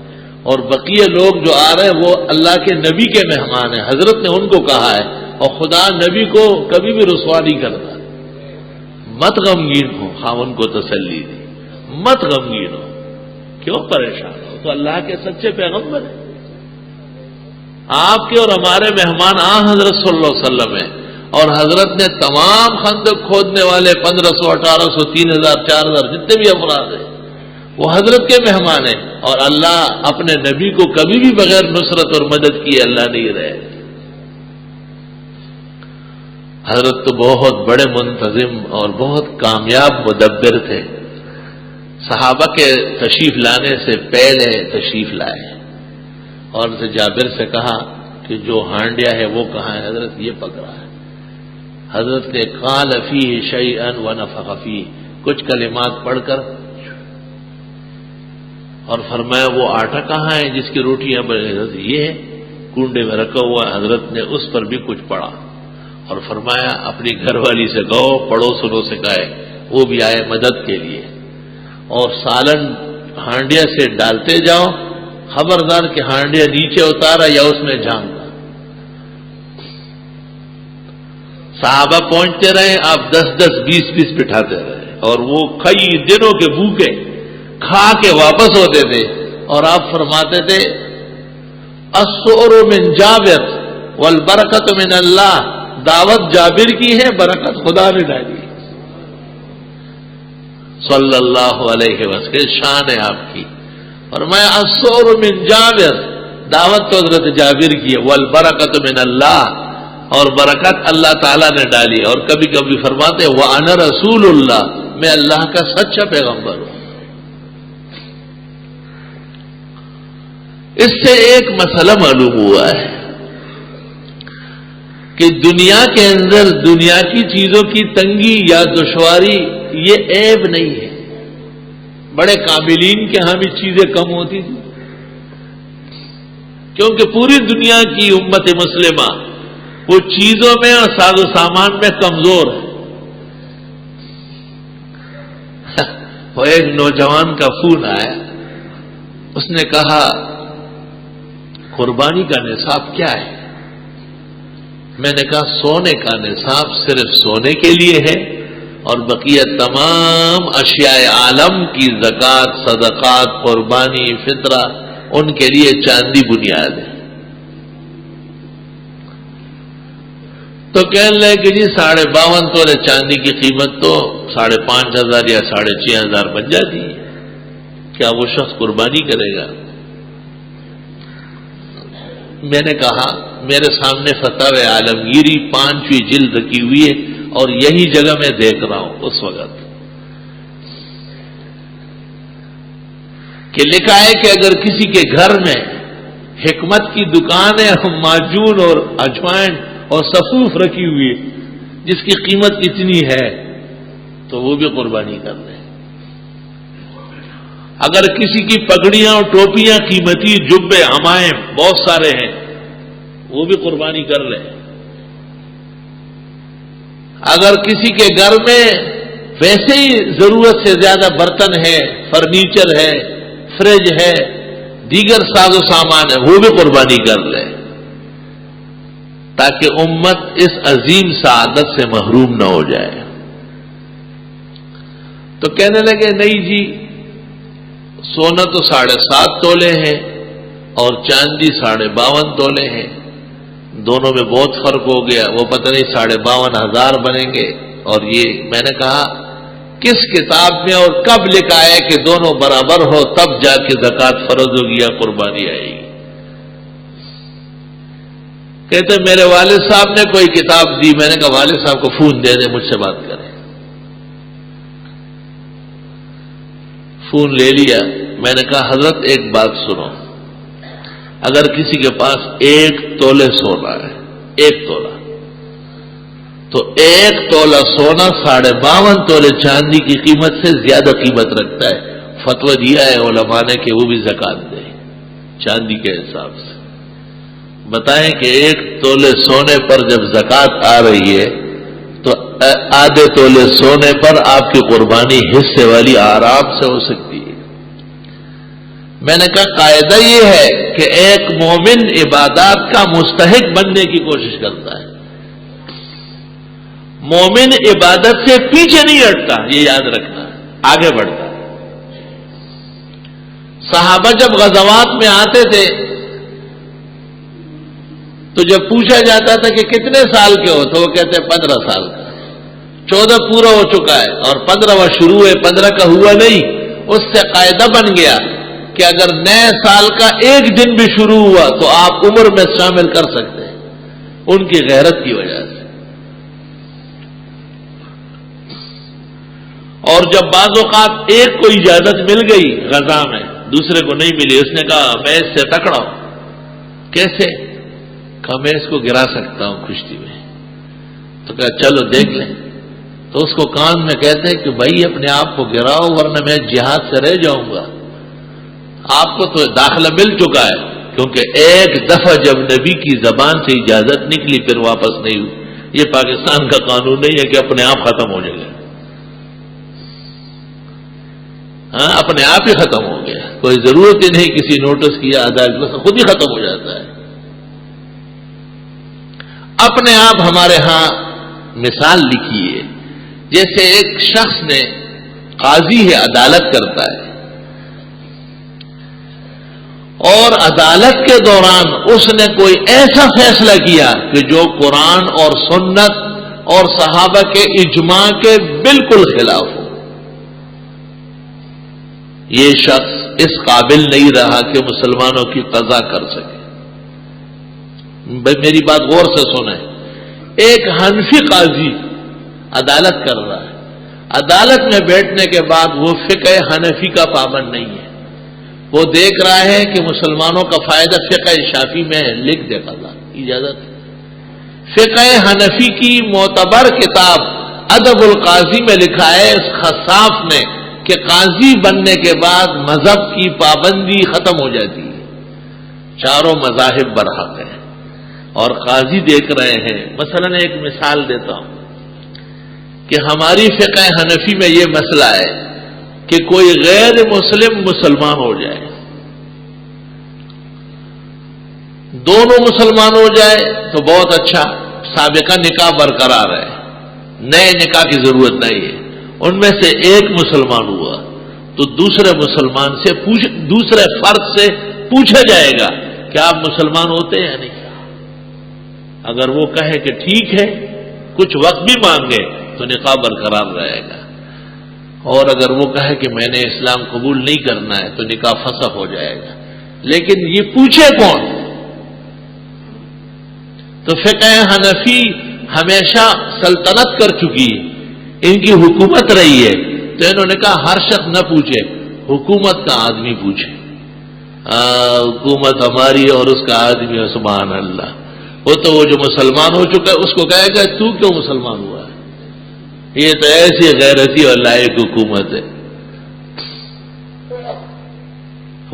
اور بقیہ لوگ جو آ رہے ہیں وہ اللہ کے نبی کے مہمان ہیں، حضرت نے ان کو کہا ہے، اور خدا نبی کو کبھی بھی رسوا نہیں کرتا۔ مت غمگین ہو، خاوند کو تسلی دی، مت غمگین ہو، کیوں پریشان ہو، تو اللہ کے سچے پیغمبر ہیں، آپ کے اور ہمارے مہمان حضرت صلی اللہ علیہ وسلم ہیں، اور حضرت نے تمام خندق کھودنے والے 1500 1800 3000 4000 جتنے بھی افراد ہیں وہ حضرت کے مہمان ہیں، اور اللہ اپنے نبی کو کبھی بھی بغیر نصرت اور مدد کیے اللہ نہیں رہے۔ حضرت تو بہت بڑے منتظم اور بہت کامیاب مدبر تھے، صحابہ کے تشریف لانے سے پہلے تشریف لائے، اور جابر سے کہا کہ جو ہانڈیا ہے وہ کہاں ہے؟ حضرت یہ پکڑا ہے۔ حضرت نے قال فیہ شیئا ونفخ فیہ، کچھ کلمات پڑھ کر اور فرمایا وہ آٹا کہاں ہے جس کی روٹیاں بنے؟ حضرت یہ ہے، کنڈے میں رکھا ہوا۔ حضرت نے اس پر بھی کچھ پڑھا اور فرمایا اپنی گھر والی سے کہو، پڑوسنوں سے کہے وہ بھی آئے مدد کے لیے، اور سالن ہانڈیا سے ڈالتے جاؤ، خبردار کہ ہانڈیا نیچے اتارا یا اس میں جھانکا۔ صحابہ پہنچتے رہے، آپ 10 20 بٹھاتے رہے، اور وہ کئی دنوں کے بھوکے کھا کے واپس ہوتے تھے، اور آپ فرماتے تھے السؤر من جابر والبرکت من اللہ، دعوت جابر کی ہے، برکت خدا نے ڈالی صلی اللہ علیہ وسلم، شان ہے آپ کی۔ فرمایا السؤر من جابر، دعوت تو حضرت جابر کی ہے، والبرکت من اللہ، اور برکت اللہ تعالیٰ نے ڈالی۔ اور کبھی کبھی فرماتے وَأَنَا رسول اللہ، میں اللہ کا سچا پیغمبر ہوں۔ اس سے ایک مسئلہ معلوم ہوا ہے کہ دنیا کے اندر دنیا کی چیزوں کی تنگی یا دشواری یہ عیب نہیں ہے۔ بڑے کاملین کے ہاں بھی چیزیں کم ہوتی تھی، کیونکہ پوری دنیا کی امت مسلمہ وہ چیزوں میں اور ساز و سامان میں کمزور ہے۔ وہ ایک نوجوان کا فون آیا، اس نے کہا قربانی کا نصاب کیا ہے؟ میں نے کہا سونے کا نصاب صرف سونے کے لیے ہے، اور بقیہ تمام اشیاء عالم کی زکوٰۃ، صدقات، قربانی، فطرہ ان کے لیے چاندی بنیاد ہے۔ تو کہنے لگے کہ جی 52.5 تولے چاندی کی قیمت تو 5,500 یا 6,500 بن جاتی ہے، کیا وہ شخص قربانی کرے گا؟ میں نے کہا میرے سامنے فتاوی عالمگیری 5ویں جلد رکھی ہوئی ہے، اور یہی جگہ میں دیکھ رہا ہوں اس وقت کہ لکھا ہے کہ اگر کسی کے گھر میں حکمت کی دکان ہے، معجون اور اجوائن اور سفوف رکھی ہوئی ہے جس کی قیمت اتنی ہے تو وہ بھی قربانی کر لے۔ اگر کسی کی پگڑیاں اور ٹوپیاں قیمتی، جبے، عمائم بہت سارے ہیں، وہ بھی قربانی کر لے۔ اگر کسی کے گھر میں ویسے ہی ضرورت سے زیادہ برتن ہے، فرنیچر ہے، فریج ہے، دیگر ساز و سامان ہے، وہ بھی قربانی کر لے، تاکہ امت اس عظیم سعادت سے محروم نہ ہو جائے۔ تو کہنے لگے نہیں جی، سونا تو 7.5 تولے ہے اور چاندی 52.5 تولے ہیں، دونوں میں بہت فرق ہو گیا، وہ پتہ نہیں 52,500 بنیں گے۔ اور یہ میں نے کہا کس کتاب میں اور کب لکھا ہے کہ دونوں برابر ہو تب جا کے زکوٰۃ فرض ہوگی یا قربانی آئے گی؟ کہتے میرے والد صاحب نے کوئی کتاب دی، میں نے کہا والد صاحب کو فون دے دیں، مجھ سے بات کریں۔ فون لے لیا، میں نے کہا حضرت ایک بات سنو، اگر کسی کے پاس 1 تولے سونا ہے، 1 تولہ، تو 1 تولہ سونا 52.5 تولے چاندی کی قیمت سے زیادہ قیمت رکھتا ہے۔ فتویٰ دیا ہے علماء نے کہ وہ بھی زکات دے چاندی کے حساب سے۔ بتائیں کہ 1 تولے سونے پر جب زکات آ رہی ہے تو آدھے تولے سونے پر آپ کی قربانی حصے والی آرام سے ہو سکتی ہے۔ میں نے کہا قاعدہ یہ ہے کہ ایک مومن عبادات کا مستحق بننے کی کوشش کرتا ہے، مومن عبادت سے پیچھے نہیں ہٹتا، یہ یاد رکھنا، آگے بڑھتا ہے۔ صحابہ جب غزوات میں آتے تھے تو جب پوچھا جاتا تھا کہ کتنے سال کے ہو تو وہ کہتے 15 سال کا، 14 پورا ہو چکا ہے اور 15واں شروع ہے، 15 کا ہوا نہیں۔ اس سے قاعدہ بن گیا کہ اگر نئے سال کا 1 دن بھی شروع ہوا تو آپ عمر میں شامل کر سکتے ہیں، ان کی غیرت کی وجہ سے۔ اور جب بعض اوقات ایک کو اجازت مل گئی غزہ میں، دوسرے کو نہیں ملی، اس نے کہا میں اس سے ٹکرا ہوں۔ کیسے؟ کہا میں اس کو گرا سکتا ہوں کشتی میں۔ تو کہا چلو دیکھ لیں۔ تو اس کو کان میں کہتے ہیں کہ بھائی اپنے آپ کو گراؤ ورنہ میں جہاد سے رہ جاؤں گا۔ آپ کو تو داخلہ مل چکا ہے، کیونکہ ایک دفعہ جب نبی کی زبان سے اجازت نکلی پھر واپس نہیں ہوئی۔ یہ پاکستان کا قانون نہیں ہے کہ اپنے آپ ختم ہو جائے گا، ہاں اپنے آپ ہی ختم ہو گیا، کوئی ضرورت ہی نہیں کسی نوٹس کی یا عدالت، خود ہی ختم ہو جاتا ہے اپنے آپ۔ ہمارے ہاں مثال لکھی ہے، جیسے ایک شخص نے، قاضی ہے، عدالت کرتا ہے، اور عدالت کے دوران اس نے کوئی ایسا فیصلہ کیا کہ جو قرآن اور سنت اور صحابہ کے اجماع کے بالکل خلاف ہو۔ یہ شخص اس قابل نہیں رہا کہ مسلمانوں کی قضا کر سکے۔ میری بات غور سے سنیں، ایک حنفی قاضی عدالت کر رہا ہے، عدالت میں بیٹھنے کے بعد وہ فقہ حنفی کا پابند نہیں ہے، وہ دیکھ رہا ہے کہ مسلمانوں کا فائدہ فقہ شافعی میں ہے، لکھ دے قضا اجازت۔ فقہ حنفی کی معتبر کتاب ادب القاضی میں لکھا ہے اس خصاف نے کہ قاضی بننے کے بعد مذہب کی پابندی ختم ہو جاتی ہے، چاروں مذاہب برحق ہیں اور قاضی دیکھ رہے ہیں۔ مثلا ایک مثال دیتا ہوں کہ ہماری فقہ حنفی میں یہ مسئلہ ہے کہ کوئی غیر مسلم مسلمان ہو جائے، دونوں مسلمان ہو جائے تو بہت اچھا، سابقہ نکاح برقرار ہے، نئے نکاح کی ضرورت نہیں ہے۔ ان میں سے ایک مسلمان ہوا تو دوسرے مسلمان سے دوسرے فرد سے پوچھا جائے گا کہ آپ مسلمان ہوتے ہیں یا نہیں۔ اگر وہ کہے کہ ٹھیک ہے، کچھ وقت بھی مانگے تو نکاح برقرار رہے گا، اور اگر وہ کہے کہ میں نے اسلام قبول نہیں کرنا ہے تو نکاح فسخ ہو جائے گا۔ لیکن یہ پوچھے کون؟ تو فقہ حنفی ہمیشہ سلطنت کر چکی ہے، ان کی حکومت رہی ہے، تو انہوں نے کہا ہر شخص نہ پوچھے، حکومت کا آدمی پوچھے۔ حکومت ہماری اور اس کا آدمی ہے، سبحان اللہ۔ وہ تو وہ جو مسلمان ہو چکا ہے اس کو کہے گا تو کیوں مسلمان ہوا ہے؟ یہ تو ایسی غیرتی اور لائق حکومت ہے۔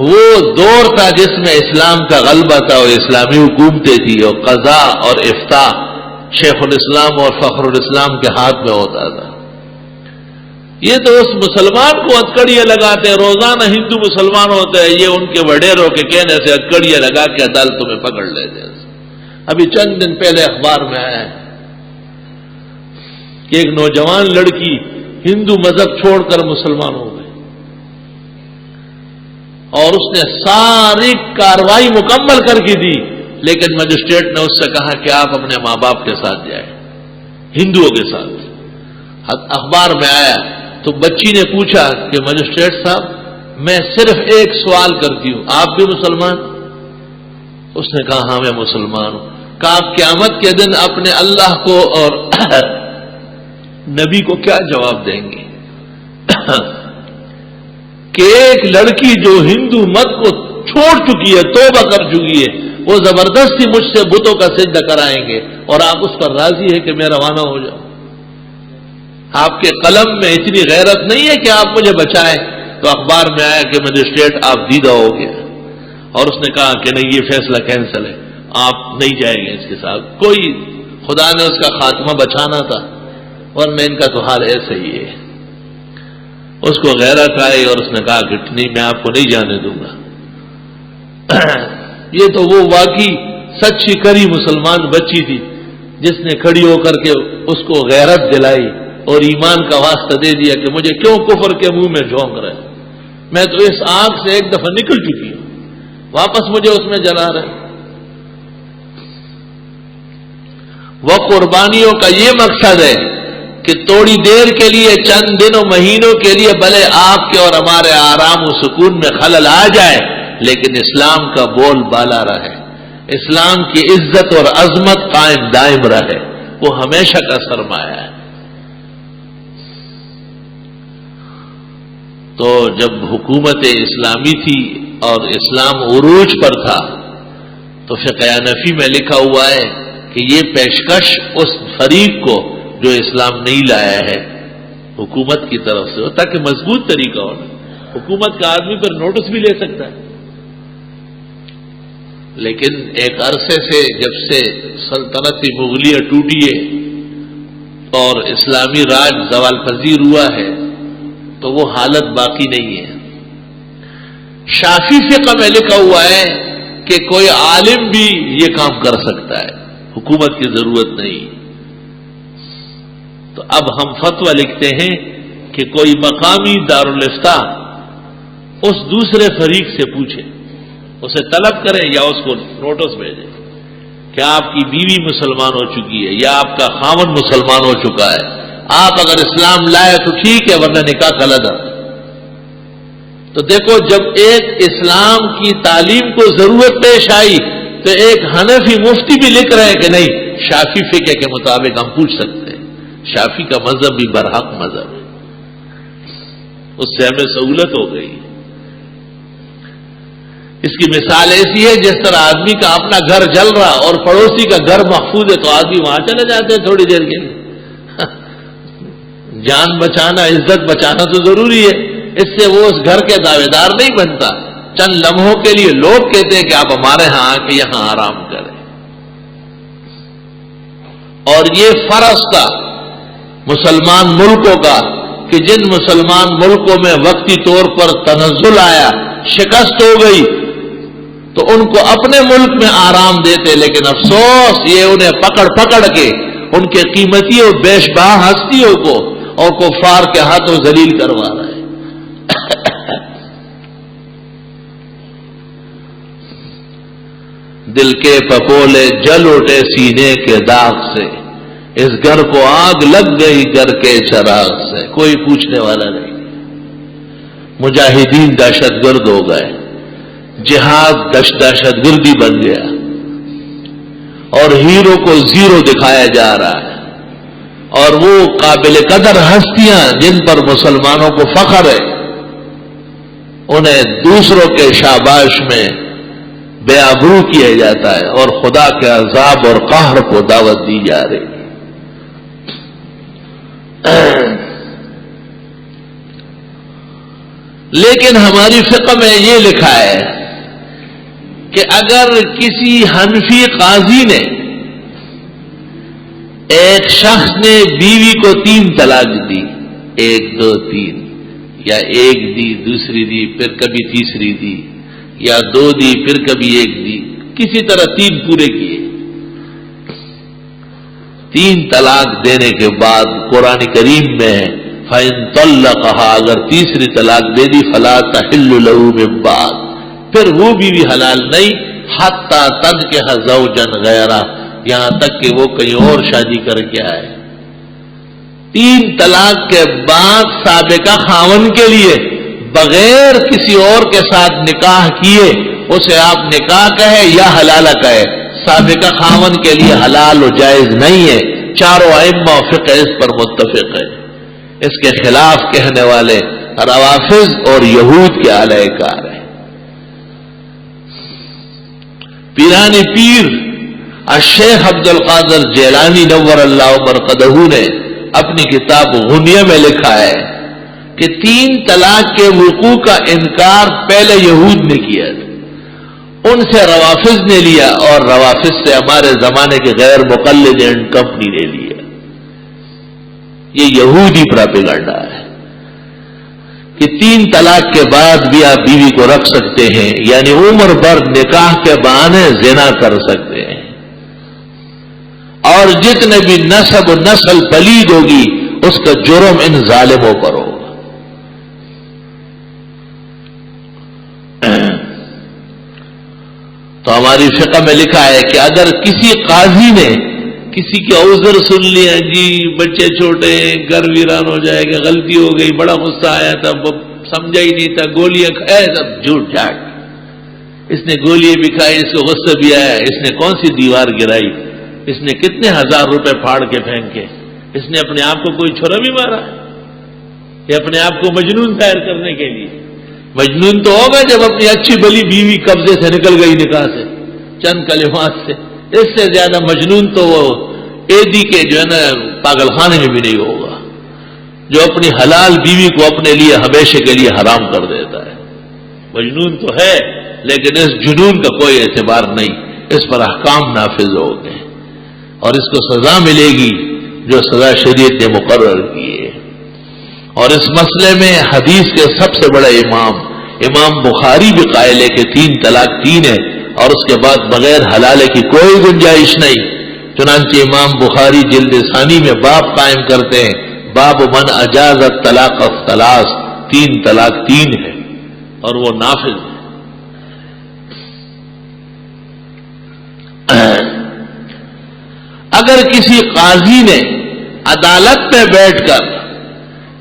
وہ دور تھا جس میں اسلام کا غلبہ تھا اور اسلامی حکومتیں تھی، اور قضاء اور افتاء شیخ الاسلام اور فخر الاسلام کے ہاتھ میں ہوتا تھا۔ یہ تو اس مسلمان کو ہتکڑیاں لگاتے ہیں، روزانہ ہندو مسلمان ہوتے ہیں، یہ ان کے وڈیروں کے کہنے سے ہتکڑیاں لگا کے عدالتوں میں پکڑ لیتے ہیں۔ ابھی چند دن پہلے اخبار میں آیا ہے کہ ایک نوجوان لڑکی ہندو مذہب چھوڑ کر مسلمان ہو گئی، اور اس نے ساری کارروائی مکمل کر کے دی، لیکن مجسٹریٹ نے اس سے کہا کہ آپ اپنے ماں باپ کے ساتھ جائیں، ہندوؤں کے ساتھ۔ اخبار میں آیا تو بچی نے پوچھا کہ مجسٹریٹ صاحب میں صرف ایک سوال کرتی ہوں، آپ بھی مسلمان؟ اس نے کہا ہاں میں مسلمان ہوں۔ کہ آپ قیامت کے دن اپنے اللہ کو اور نبی کو کیا جواب دیں گے؟ کہ ایک لڑکی جو ہندو مت کو چھوڑ چکی ہے، توبہ کر چکی ہے، وہ زبردستی مجھ سے بتوں کا سجدہ کرائیں گے اور آپ اس پر راضی ہے کہ میں روانہ ہو جاؤں؟ آپ کے قلم میں اتنی غیرت نہیں ہے کہ آپ مجھے بچائیں؟ تو اخبار میں آیا کہ مجسٹریٹ آپ دیدہ ہو گیا، اور اس نے کہا کہ نہیں، یہ فیصلہ کینسل ہے، آپ نہیں جائیں گے اس کے ساتھ۔ کوئی خدا نے اس کا خاتمہ بچانا تھا، ورنہ ان کا تو حال ایسا ہی ہے۔ اس کو غیرت آئی اور اس نے کہا کہ نہیں، میں آپ کو نہیں جانے دوں گا۔ یہ تو وہ واقعی سچی کری مسلمان بچی تھی جس نے کھڑی ہو کر کے اس کو غیرت دلائی اور ایمان کا واسطہ دے دیا کہ مجھے کیوں کفر کے منہ میں جھونک رہے، میں تو اس آگ سے ایک دفعہ نکل چکی ہوں، واپس مجھے اس میں جلا رہے۔ وہ قربانیوں کا یہ مقصد ہے کہ تھوڑی دیر کے لیے، چند دنوں مہینوں کے لیے بھلے آپ کے اور ہمارے آرام و سکون میں خلل آ جائے، لیکن اسلام کا بول بالا رہے، اسلام کی عزت اور عظمت قائم دائم رہے، وہ ہمیشہ کا سرمایہ ہے۔ تو جب حکومت اسلامی تھی اور اسلام عروج پر تھا تو فقہ حنفی میں لکھا ہوا ہے کہ یہ پیشکش اس فریق کو جو اسلام نہیں لایا ہے حکومت کی طرف سے ہو، تاکہ مضبوط طریقہ ہو۔ حکومت کا آدمی پر نوٹس بھی لے سکتا ہے، لیکن ایک عرصے سے جب سے سلطنت مغلیہ ٹوٹی ہے اور اسلامی راج زوال پذیر ہوا ہے تو وہ حالت باقی نہیں ہے۔ شافعی فقہ میں لکھا ہوا ہے کہ کوئی عالم بھی یہ کام کر سکتا ہے، حکومت کی ضرورت نہیں۔ تو اب ہم فتویٰ لکھتے ہیں کہ کوئی مقامی دارالافتاء اس دوسرے فریق سے پوچھے، اسے طلب کرے یا اس کو نوٹس بھیجے کہ آپ کی بیوی مسلمان ہو چکی ہے یا آپ کا خاوند مسلمان ہو چکا ہے، آپ اگر اسلام لائے تو ٹھیک ہے، ورنہ نکاح کلدا۔ تو دیکھو، جب ایک اسلام کی تعلیم کو ضرورت پیش آئی تو ایک حنفی مفتی بھی لکھ رہے ہیں کہ نہیں، شافعی فقہ کے مطابق ہم پوچھ سکتے ہیں، شافعی کا مذہب بھی برحق مذہب ہے، اس سے ہمیں سہولت ہو گئی۔ اس کی مثال ایسی ہے جس طرح آدمی کا اپنا گھر جل رہا اور پڑوسی کا گھر محفوظ ہے تو آدمی وہاں چلے جاتے ہیں تھوڑی دیر کے لیے۔ جان بچانا، عزت بچانا تو ضروری ہے، اس سے وہ اس گھر کے دعوے دار نہیں بنتا۔ چند لمحوں کے لیے لوگ کہتے ہیں کہ آپ ہمارے ہاں آ کے یہاں آرام کریں، اور یہ فرض تھا مسلمان ملکوں کا کہ جن مسلمان ملکوں میں وقتی طور پر تنزل آیا، شکست ہو گئی، تو ان کو اپنے ملک میں آرام دیتے، لیکن افسوس یہ انہیں پکڑ پکڑ کے ان کے قیمتی اور بیش بہا ہستیوں کو اور کفار کے ہاتھوں ذلیل کروا رہا ہے۔ دل کے پپولے جل اٹھے سینے کے داغ سے، اس گھر کو آگ لگ گئی گھر کے چراغ سے، کوئی پوچھنے والا نہیں۔ مجاہدین دہشت گرد ہو گئے، جہاد دہشت گردی بن گیا، اور ہیرو کو زیرو دکھایا جا رہا ہے، اور وہ قابل قدر ہستیاں جن پر مسلمانوں کو فخر ہے انہیں دوسروں کے شاباش میں بے آبرو کیا جاتا ہے اور خدا کے عذاب اور قہر کو دعوت دی جا رہی ہے۔ لیکن ہماری فقہ میں یہ لکھا ہے کہ اگر کسی حنفی قاضی نے، ایک شخص نے بیوی کو 3 طلاق دی، 1 2 3، یا 1 دی، دوسری دی، پھر کبھی تیسری دی، یا 2 دی، پھر کبھی 1 دی، کسی طرح 3 پورے کیے۔ 3 طلاق دینے کے بعد قرآن کریم میں فَإِن طَلَّقَهَا، اگر تیسری طلاق دے دی، فَلَا تَحِلُّ لَهُ مِن بَعْدُ، پھر وہ بیوی حلال نہیں، حَتَّى تَنكِحَ زَوْجًا غَيْرَهُ، یہاں تک کہ وہ کہیں اور شادی کر کے آئے۔ 3 طلاق کے بعد سابقہ خاوند کے لیے بغیر کسی اور کے ساتھ نکاح کیے اسے آپ نکاح کہے یا حلالہ کہے، سابقہ خاون کے لیے حلال و جائز نہیں ہے، چاروں ائمہ و فقہ اس پر متفق ہے۔ اس کے خلاف کہنے والے روافض اور یہود کے علیہ کار ہیں۔ پیرانی پیر الشیخ عبد القادر جیلانی نور اللہ مرقدہ نے اپنی کتاب غنیہ میں لکھا ہے کہ 3 طلاق کے وقوع کا انکار پہلے یہود نے کیا تھا، ان سے روافض نے لیا اور روافض سے ہمارے زمانے کے غیر مقلد اینڈ کمپنی نے لیا۔ یہ یہودی پراپیگنڈا ہے کہ 3 طلاق کے بعد بھی آپ بیوی کو رکھ سکتے ہیں، یعنی عمر بھر نکاح کے بہانے زنا کر سکتے ہیں، اور جتنے بھی نسب و نسل پلید ہوگی اس کا جرم ان ظالموں پر ہوگا۔ تو ہماری فقہ میں لکھا ہے کہ اگر کسی قاضی نے کسی کے عذر سن لیا، جی بچے چھوٹے ہیں، گھر ویران ہو جائے گا، غلطی ہو گئی، بڑا غصہ آیا تھا، وہ سمجھا ہی نہیں تھا، گولیاں کھائے، سب جھوٹ جھاٹ، اس نے گولیاں بھی کھائی، اس کو غصہ بھی آیا، اس نے کون سی دیوار گرائی، اس نے کتنے 1000 روپے پھاڑ کے پھینکے، اس نے اپنے آپ کو کوئی چھرا بھی مارا، یا اپنے آپ کو مجنون ظاہر کرنے کے لیے؟ مجنون تو ہوگا جب اپنی اچھی بلی بیوی قبضے سے نکل گئی نکاح سے، چند کلمات سے۔ اس سے زیادہ مجنون تو وہ ایدی کے جو ہے نا پاگل خانے میں بھی نہیں ہوگا، جو اپنی حلال بیوی کو اپنے لیے ہمیشہ کے لیے حرام کر دیتا ہے۔ مجنون تو ہے لیکن اس جنون کا کوئی اعتبار نہیں، اس پر احکام نافذ ہو گئے اور اس کو سزا ملے گی جو سزا شریعت نے مقرر کی ہے۔ اور اس مسئلے میں حدیث کے سب سے بڑے امام بخاری بھی قائل ہے کہ 3 طلاق 3 ہے، اور اس کے بعد بغیر حلالے کی کوئی گنجائش نہیں۔ چنانچہ امام بخاری جلد ثانی میں باب قائم کرتے ہیں، باب من اجاز الطلاق الثلاث، 3 طلاق 3 ہے اور وہ نافذ ہے۔ اگر کسی قاضی نے عدالت پہ بیٹھ کر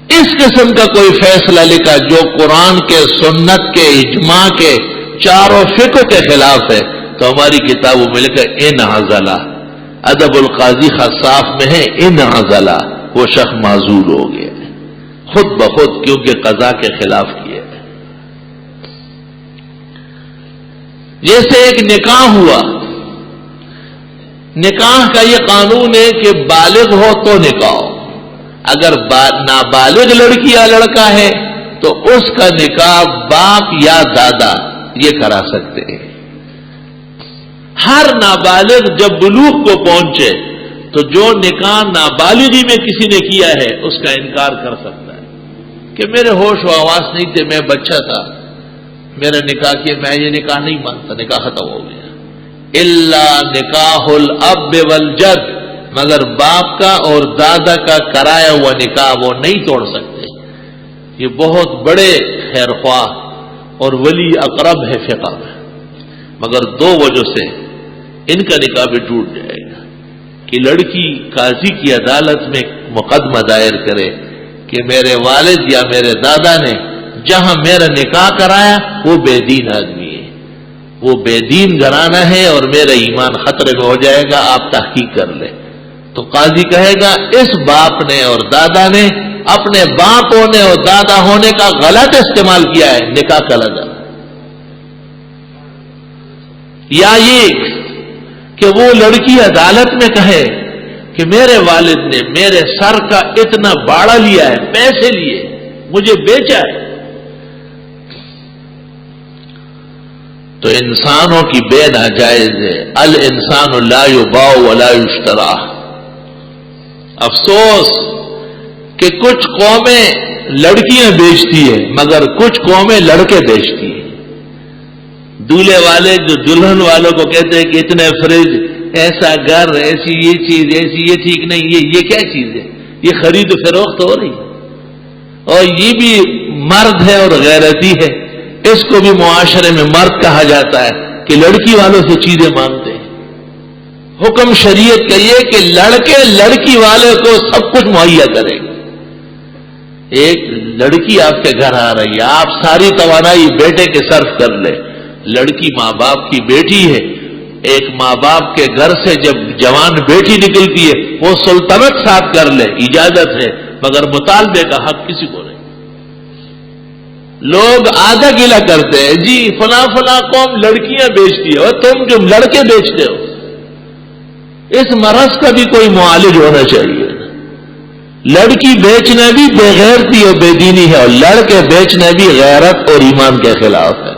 اس قسم کا کوئی فیصلہ لکھا جو قرآن کے، سنت کے، اجماع کے، چاروں فقہ کے خلاف ہے، تو ہماری کتابوں میں لکھا ان عزلہ، ادب القاضی خصاف میں ہے ان عزلہ، وہ شخص معزول ہو گیا ہے خود بخود، کیونکہ قضا کے خلاف کیا ہے۔ جیسے ایک نکاح ہوا، نکاح کا یہ قانون ہے کہ بالغ ہو تو نکاح ہو، اگر نابالغ لڑکی یا لڑکا ہے تو اس کا نکاح باپ یا دادا یہ کرا سکتے ہیں۔ ہر نابالغ جب بلوغ کو پہنچے تو جو نکاح نابالغی میں کسی نے کیا ہے اس کا انکار کر سکتا ہے کہ میرے ہوش و حواس نہیں تھے، میں بچہ تھا، میرا نکاح کیا، میں یہ نکاح نہیں مانتا، نکاح ختم ہو گیا۔ الا نکاح الاب والجد، مگر باپ کا اور دادا کا کرایا ہوا نکاح وہ نہیں توڑ سکتے۔ یہ بہت بڑے خیر خواہ اور ولی اقرب ہے فقہ میں، مگر 2 وجہ سے ان کا نکاح بھی ٹوٹ جائے گا کہ لڑکی قاضی کی عدالت میں مقدمہ دائر کرے کہ میرے والد یا میرے دادا نے جہاں میرا نکاح کرایا وہ بے دین آدمی ہے، وہ بے دین گھرانہ ہے اور میرا ایمان خطرے میں ہو جائے گا، آپ تحقیق کر لیں۔ تو قاضی کہے گا اس باپ نے اور دادا نے اپنے باپ ہونے اور دادا ہونے کا غلط استعمال کیا ہے، نکاح کا لگا۔ یا یہ کہ وہ لڑکی عدالت میں کہے کہ میرے والد نے میرے سر کا اتنا باڑا لیا ہے، پیسے لیے، مجھے بیچا ہے۔ تو انسانوں کی بے ناجائز ہے، الانسان لا یباع ولا یشترى۔ افسوس کہ کچھ قومیں لڑکیاں بیچتی ہیں مگر کچھ قومیں لڑکے بیچتی ہیں۔ دولہے والے جو دلہن والوں کو کہتے ہیں کہ اتنے فریج، ایسا گھر، ایسی یہ چیز، ایسی یہ ٹھیک نہیں، یہ کیا چیز ہے؟ یہ خرید و فروخت ہو رہی ہے، اور یہ بھی مرد ہے اور غیرتی ہے، اس کو بھی معاشرے میں مرد کہا جاتا ہے کہ لڑکی والوں سے چیزیں مانگتے ہیں۔ حکم شریعت کا یہ کہ لڑکے لڑکی والے کو سب کچھ مہیا کریں گے۔ ایک لڑکی آپ کے گھر آ رہی ہے، آپ ساری توانائی بیٹے کے صرف کر لیں، لڑکی ماں باپ کی بیٹی ہے ایک ماں باپ کے گھر سے جب جوان بیٹی نکلتی ہے وہ سلطنت ساتھ کر لے، اجازت ہے، مگر مطالبے کا حق کسی کو نہیں۔ لوگ آدھا گلا کرتے ہیں، جی فلاں فلاں قوم لڑکیاں بیچتی ہے اور تم جو لڑکے بیچتے ہو۔ اس مرض کا بھی کوئی معالج ہونا چاہیے۔ لڑکی بیچنا بھی بے غیرتی اور بے دینی ہے، اور لڑکے بیچنا بھی غیرت اور ایمان کے خلاف ہے،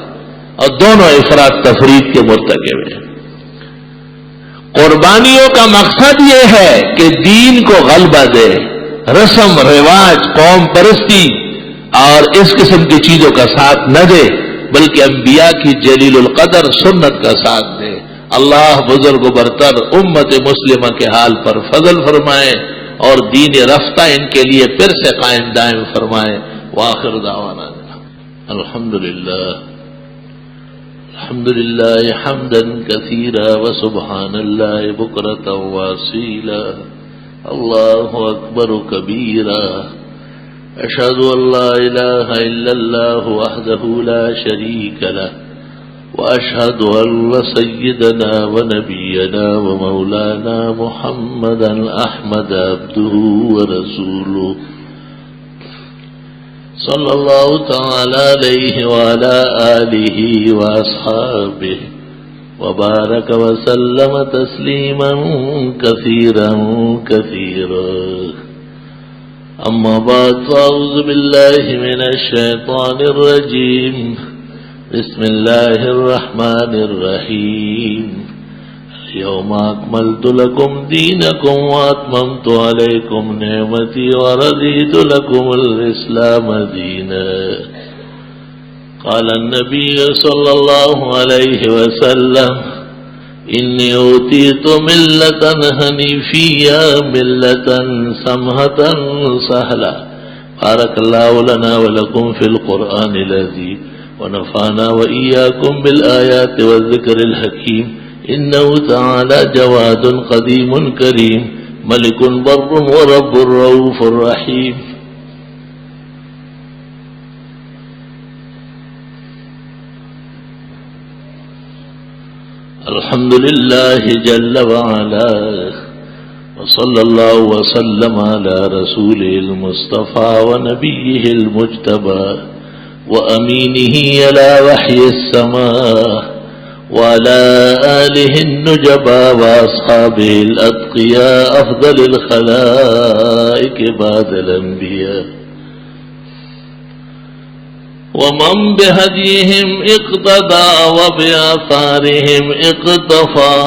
اور دونوں افراط تفرید کے مرتکب ہیں۔ قربانیوں کا مقصد یہ ہے کہ دین کو غلبہ دے، رسم رواج قوم پرستی اور اس قسم کی چیزوں کا ساتھ نہ دے، بلکہ انبیاء کی جلیل القدر سنت کا ساتھ دے۔ اللہ بزرگ و برتر امت مسلمہ کے حال پر فضل فرمائے اور دین رفتہ ان کے لیے پھر سے قائم دائم فرمائے۔ وآخر دعوانا الحمد للہ حمدا کثیرا وسبحان اللہ بکرۃ واصیلا، اللہ اکبر کبیرا، اشہد ان لا الہ الا اللہ وحدہ لا شریک لہ، واشهد ان سيدنا ونبينا ومولانا محمدا احمد عبده ورسوله صلى الله تعالى عليه وعلى آله واصحابه وبارك وسلم تسليما كثيرا كثيرا، اما بعد فاعوذ بالله من الشيطان الرجيم، بسم اللہ الرحمن الرحیم، اليوم اکملت لکم دینکم واتممت علیکم نعمتی ورضیت لکم الاسلام دینا۔ قال النبی صلی اللہ علیہ وسلم، انی اوتیت ملتا حنیفیا ملتا سمحتا سہلا۔ بارک اللہ لنا ولکم فی القرآن العظیم ونفعنا وإياكم بالآيات والذكر الحكيم، إنه تعالى جواد قديم كريم، ملك بر ورب رؤوف رحيم۔ الحمد لله جل وعلا، وصلى الله وسلم على رسوله المصطفى ونبيه المجتبى وأمينه على وحي السماء، وعلى آله النجبى وأصحابه الأتقياء أفضل الخلائق بعد الأنبياء، ومن بهديهم اقتدى وبآثارهم اقتفى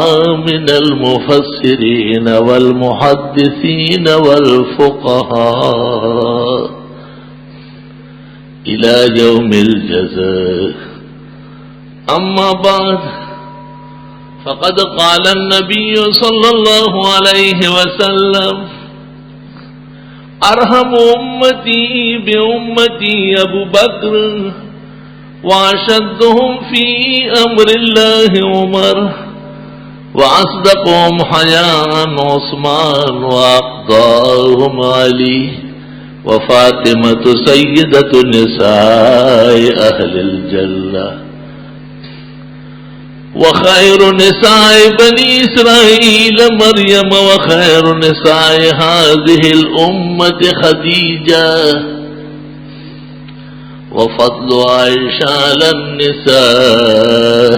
من المفسرين والمحدثين والفقهاء إلى يوم الجزاء۔ أما بعد، فقد قال النبي صلى الله عليه وسلم، أرحم أمتي بأمتي أبو بكر، وأشدهم في أمر الله عمر، وأصدقهم حياء عثمان، وأقضاهم علي، وفاطمة سيدة نساء أهل الجنة، وخير نساء بني إسرائيل مريم، وخير نساء هذه الأمة خديجة، وفضل عائشة على النساء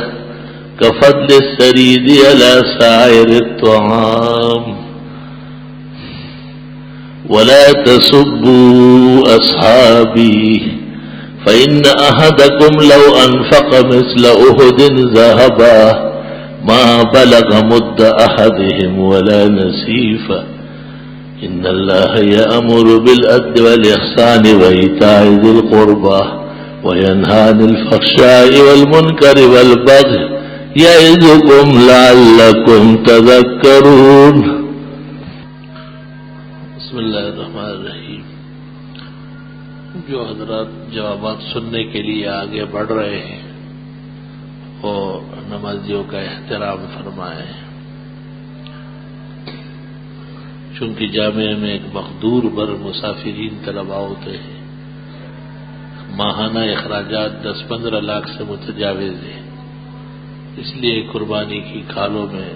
كفضل السريد على سائر الطعام، ولا تسبوا أصحابي فإن أحدكم لو أنفق مثل أحد ذهبا ما بلغ مد أحدهم ولا نصيفا، إن الله يأمر بالعدل والإحسان وإيتاء ذي القربى وينهى عن الفحشاء والمنكر والبغي يعظكم لعلكم تذكرون۔ بسم اللہ الرحمن الرحیم۔ جو حضرات جوابات سننے کے لیے آگے بڑھ رہے ہیں وہ نمازیوں کا احترام فرمائیں، چونکہ جامعہ میں ایک مقدور بر مسافرین طلباء ہوتے ہیں، ماہانہ اخراجات 10-15 لاکھ سے متجاوز ہیں، اس لیے قربانی کی کھالوں میں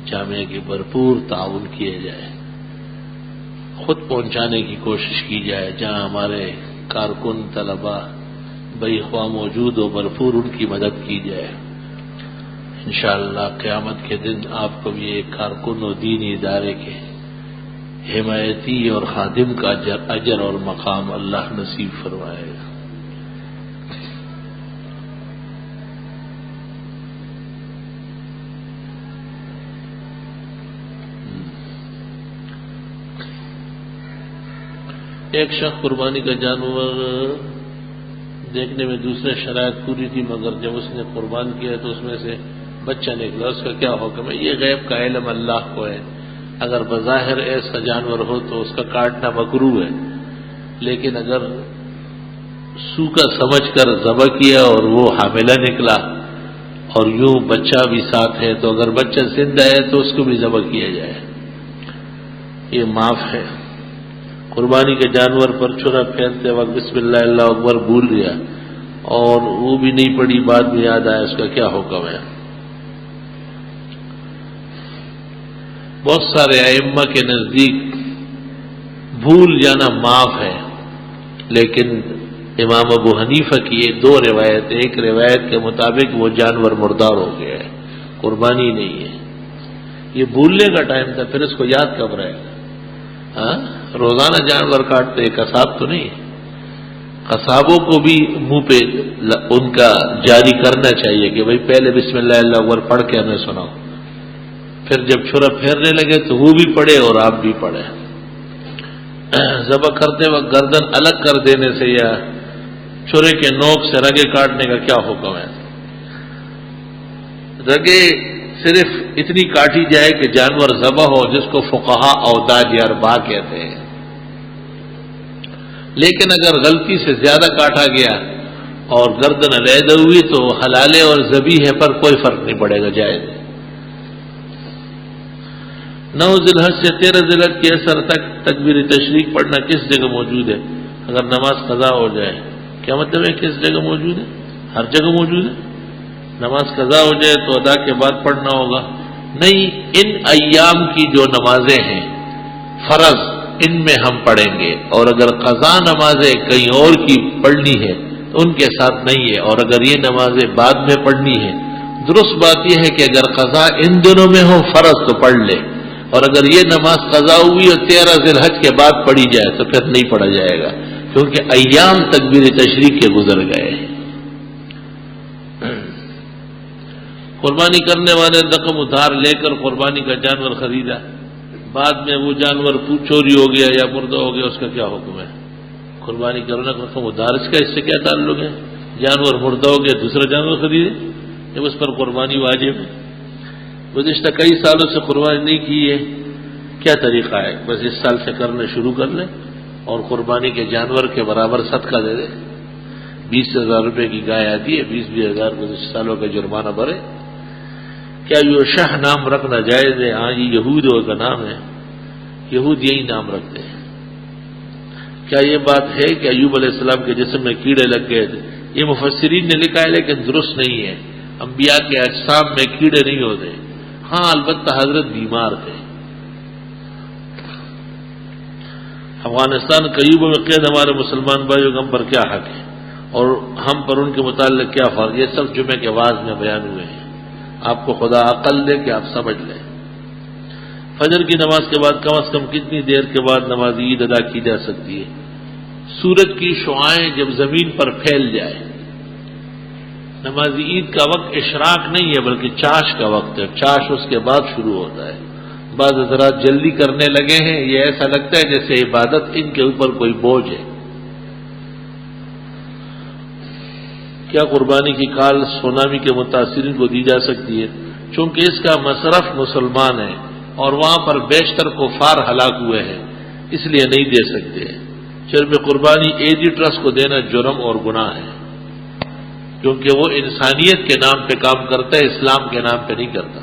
جامعہ کی بھرپور تعاون کیا جائے، خود پہنچانے کی کوشش کی جائے، جہاں ہمارے کارکن طلباء بھائی خواہ موجود ہو بھرپور ان کی مدد کی جائے۔ انشاءاللہ قیامت کے دن آپ کو بھی ایک کارکن و دینی ادارے کے حمایتی اور خادم کا اجر اور مقام اللہ نصیب فرمائے گا۔ ایک شخص قربانی کا جانور دیکھنے میں دوسرے شرائط پوری تھی، مگر جب اس نے قربان کیا تو اس میں سے بچہ نکلا، اس کا کیا حکم ہے؟ یہ غیب کا علم اللہ کو ہے۔ اگر بظاہر ایسا جانور ہو تو اس کا کاٹنا مکروہ ہے، لیکن اگر سوکھا سمجھ کر ذبح کیا اور وہ حاملہ نکلا اور یوں بچہ بھی ساتھ ہے، تو اگر بچہ زندہ ہے تو اس کو بھی ذبح کیا جائے، یہ معاف ہے۔ قربانی کے جانور پر چھرا پھیرتے وقت بسم اللہ اللہ اکبر بھول گیا اور وہ بھی نہیں پڑی، بعد میں یاد آیا، اس کا کیا حکم ہے؟ بہت سارے ائمہ کے نزدیک بھول جانا معاف ہے، لیکن امام ابو حنیفہ کی یہ دو روایت، ایک روایت کے مطابق وہ جانور مردار ہو گیا ہے، قربانی نہیں ہے، یہ بھولنے کا ٹائم تھا، پھر اس کو یاد کب رہے گا؟ ہاں، روزانہ جانور کاٹتے، قصاب تو نہیں، قصابوں کو بھی منہ پہ ان کا جاری کرنا چاہیے کہ بھئی پہلے بسم اللہ اللہ اکبر پڑھ کے ہمیں سناؤ، پھر جب چھرا پھیرنے لگے تو وہ بھی پڑھے اور آپ بھی پڑھے۔ ذبح کرتے وقت گردن الگ کر دینے سے یا چھرے کے نوک سے رگیں کاٹنے کا کیا حکم ہے؟ رگیں صرف اتنی کاٹی جائے کہ جانور ذبح ہو، جس کو فقہاء اوداج اربع کہتے ہیں، لیکن اگر غلطی سے زیادہ کاٹا گیا اور گردن علیحدہ ہوئی تو حلالے اور ذبیحہ پر کوئی فرق نہیں پڑے گا، جائز ہے۔ 9 ذی الحج سے 13 ذی الحج کے اثر تک تکبیر تشریق پڑھنا کس جگہ موجود ہے اگر نماز قضا ہو جائے؟ کیا مطلب ہے کس جگہ موجود ہے؟ ہر جگہ موجود ہے، نماز قضا ہو جائے تو ادا کے بعد پڑھنا ہوگا؟ نہیں، ان ایام کی جو نمازیں ہیں فرض، ان میں ہم پڑھیں گے، اور اگر قضا نمازیں کہیں اور کی پڑھنی ہے تو ان کے ساتھ نہیں ہے، اور اگر یہ نمازیں بعد میں پڑھنی ہے، درست بات یہ ہے کہ اگر قضا ان دنوں میں ہو فرض تو پڑھ لے، اور اگر یہ نماز قضا ہوئی اور 13 ذی الحج کے بعد پڑھی جائے تو پھر نہیں پڑھا جائے گا، کیونکہ ایام تکبیر تشریق کے گزر گئے ہیں۔ قربانی کرنے والے رقم ادھار لے کر قربانی کا جانور خریدا، بعد میں وہ جانور چوری ہو گیا یا مردہ ہو گیا، اس کا کیا حکم ہے؟ قربانی کرنے کا رقم ادھار، اس کا اس سے کیا تعلق ہے؟ جانور مردہ ہو گیا دوسرا جانور خریدے جب اس پر قربانی واجب ہے؟ گزشتہ کئی سالوں سے قربانی نہیں کی ہے، کیا طریقہ ہے؟ بس اس سال سے کرنا شروع کر لیں اور قربانی کے جانور کے برابر صدقہ دے دیں۔ 20,000 روپے کی گائے آتی ہے، 20,000 گزشتہ سالوں کا جرمانہ بھرے۔ کیا یوشع نام رکھنا جائز ہے؟ ہاں، یہ یہود کا نام ہے، یہود یہی نام رکھتے ہیں۔ کیا یہ بات ہے کہ ایوب علیہ السلام کے جسم میں کیڑے لگ گئے تھے؟ یہ مفسرین نے لکھا ہے لیکن درست نہیں ہے، انبیاء کے اجسام میں کیڑے نہیں ہوتے، ہاں البتہ حضرت بیمار تھے۔ افغانستان قیوبوں میں قید ہمارے مسلمان بھائیوں کا ہم پر کیا حق ہے اور ہم پر ان کے متعلق کیا فرض؟ یہ سب جمعے کے بعد میں بیان ہوئے ہیں، آپ کو خدا عقل دے کہ آپ سمجھ لیں۔ فجر کی نماز کے بعد کم از کم کتنی دیر کے بعد نماز عید ادا کی جا سکتی ہے؟ سورج کی شعاعیں جب زمین پر پھیل جائے۔ نماز عید کا وقت اشراق نہیں ہے بلکہ چاش کا وقت ہے، چاش اس کے بعد شروع ہوتا ہے۔ بعض حضرات جلدی کرنے لگے ہیں، یہ ایسا لگتا ہے جیسے عبادت ان کے اوپر کوئی بوجھ ہے۔ کیا قربانی کی کھال سونامی کے متاثرین کو دی جا سکتی ہے؟ چونکہ اس کا مصرف مسلمان ہے اور وہاں پر بیشتر کفار ہلاک ہوئے ہیں، اس لیے نہیں دے سکتے۔ چرب قربانی ایدی ٹرسٹ کو دینا جرم اور گناہ ہے، کیونکہ وہ انسانیت کے نام پہ کام کرتا ہے، اسلام کے نام پہ نہیں کرتا۔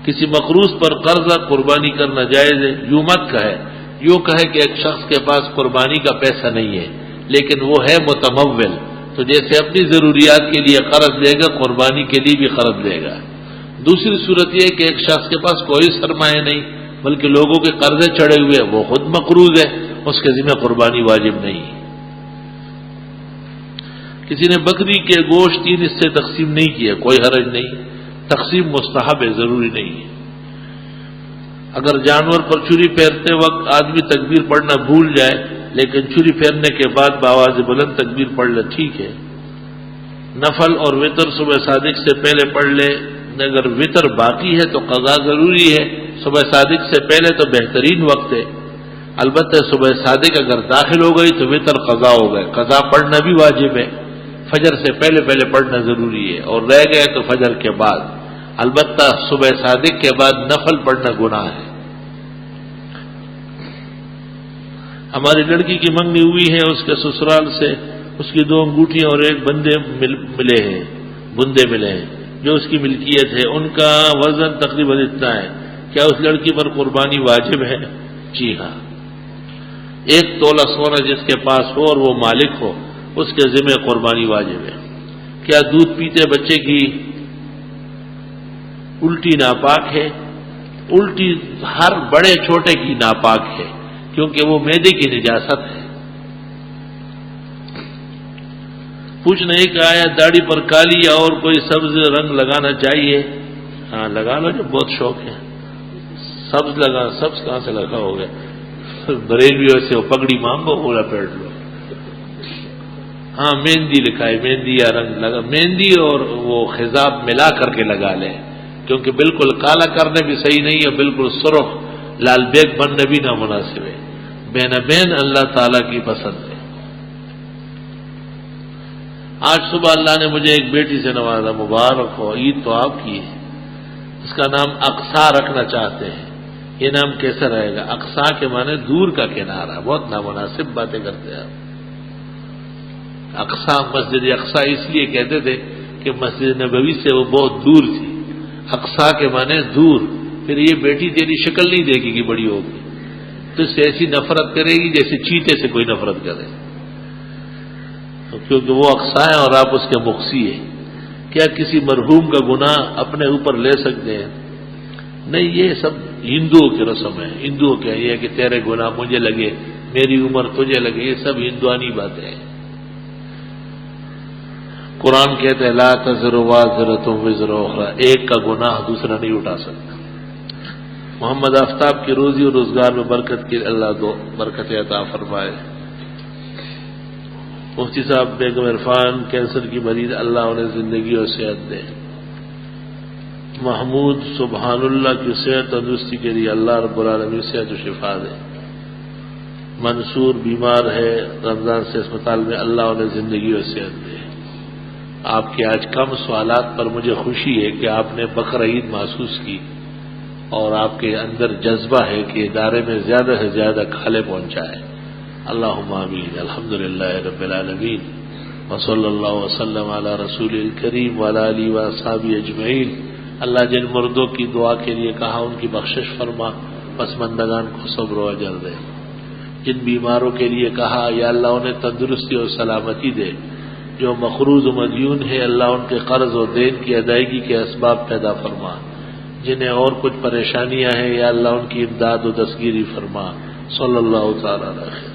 کسی مقروض پر قرضہ قربانی کرنا جائز ہے؟ یوں مت کہے، یوں کہے کہ ایک شخص کے پاس قربانی کا پیسہ نہیں ہے لیکن وہ ہے متمول، تو جیسے اپنی ضروریات کے لیے قرض لے گا، قربانی کے لیے بھی قرض لے گا۔ دوسری صورت یہ کہ ایک شخص کے پاس کوئی سرمایہ نہیں بلکہ لوگوں کے قرضے چڑھے ہوئے، وہ خود مقروض ہے، اس کے ذمہ قربانی واجب نہیں۔ کسی نے بکری کے گوشت 3 حصے تقسیم نہیں کیا، کوئی حرج نہیں، تقسیم مستحب ہے، ضروری نہیں ہے۔ اگر جانور پر چھری پھیرتے وقت آدمی تکبیر پڑھنا بھول جائے لیکن چھری پھیرنے کے بعد بآواز بلند تکبیر پڑھ لے، ٹھیک ہے۔ نفل اور وطر صبح صادق سے پہلے پڑھ لے، اگر وطر باقی ہے تو قضا ضروری ہے، صبح صادق سے پہلے تو بہترین وقت ہے، البتہ صبح صادق اگر داخل ہو گئی تو وطر قضا ہو گئے، قضا پڑھنا بھی واجب ہے، فجر سے پہلے پڑھنا ضروری ہے، اور رہ گئے تو فجر کے بعد، البتہ صبح صادق کے بعد نفل پڑھنا گناہ ہے۔ ہماری لڑکی کی منگنی ہوئی ہے، اس کے سسرال سے اس کی 2 انگوٹھیاں اور 1 بندے ملے ہیں جو اس کی ملکیت ہے، ان کا وزن تقریباً اتنا ہے، کیا اس لڑکی پر قربانی واجب ہے؟ جی ہاں، 1 تولہ سونا جس کے پاس ہو اور وہ مالک ہو، اس کے ذمہ قربانی واجب ہے۔ کیا دودھ پیتے بچے کی الٹی ناپاک ہے؟ الٹی ہر بڑے چھوٹے کی ناپاک ہے، کیونکہ وہ معدے کی نجاست ہے۔ پوچھنا ہے کہ آیا داڑھی پر کالی یا اور کوئی سبز رنگ لگانا چاہیے؟ ہاں لگا لو، جو بہت شوق ہے۔ سبز کہاں سے لگا ہو گیا؟ بریلویوں سے وہ پگڑی مانگو، پورا پیٹ لو۔ ہاں مہندی لکھا ہے، مہندی یا رنگ لگا، مہندی اور وہ خضاب ملا کر کے لگا لیں، کیونکہ بالکل کالا کرنے بھی صحیح نہیں ہے، بالکل سرخ لال بیگ بننے بھی نامناسب ہے، بین اللہ تعالیٰ کی پسند ہے۔ آج صبح اللہ نے مجھے ایک بیٹی سے نوازا، مبارک ہو، عید تو آپ کی ہے۔ اس کا نام اقصا رکھنا چاہتے ہیں، یہ نام کیسا رہے گا؟ اقصا کے معنی دور کا کنارہ، بہت نامناسب باتیں کرتے ہیں آپ۔ اقصا، مسجد اقصا اس لیے کہتے تھے کہ مسجد نبوی سے وہ بہت دور تھی، اقصا کے معنی دور۔ پھر یہ بیٹی تیری شکل نہیں دیکھے گی بڑی ہوگی تو اس سے ایسی نفرت کرے گی جیسے چیتے سے کوئی نفرت کرے، کیونکہ وہ اقصا ہے اور آپ اس کے مقصی ہیں۔ کیا کسی مرحوم کا گناہ اپنے اوپر لے سکتے ہیں؟ نہیں، یہ سب ہندوؤں کی رسم ہے، ہندوؤں کے یہ کہ تیرے گناہ مجھے لگے، میری عمر تجھے لگے، یہ سب ہندوانی باتیں ہیں۔ قرآن کہتے ہیں لا تزر وازرۃ وزر اخرى، ایک کا گناہ دوسرا نہیں اٹھا سکتا۔ محمد آفتاب کی روزی اور روزگار میں برکت کی اللہ برکت عطا فرمائے۔ مفتی صاحب بیگم عرفان کینسر کی مریض، اللہ انہیں زندگی اور صحت دے۔ محمود سبحان اللہ کی صحت تندرستی کے لیے اللہ رب العالمین صحت و شفا دے۔ منصور بیمار ہے رمضان سے اسپتال میں، اللہ انہیں زندگی اور صحت دے۔ آپ کے آج کم سوالات پر مجھے خوشی ہے کہ آپ نے بقر عید محسوس کی اور آپ کے اندر جذبہ ہے کہ ادارے میں زیادہ سے زیادہ کھالے پہنچائے۔ اللہم آمین۔ الحمدللہ رب العالمین، وصلی اللہ وسلم علی رسول الکریم وعلی آلہ واصحابہ اجمعین۔ اللہ جن مردوں کی دعا کے لیے کہا ان کی بخشش فرما، پسماندگان کو صبر و اجر دے۔ جن بیماروں کے لیے کہا یا اللہ انہیں تندرستی اور سلامتی دے۔ جو مقروض و مدیون ہے اللہ ان کے قرض و دین کی ادائیگی کے اسباب پیدا فرما۔ جنہیں اور کچھ پریشانیاں ہیں یا اللہ ان کی امداد و دستگیری فرما۔ صلی اللہ تعالی علیہ وسلم۔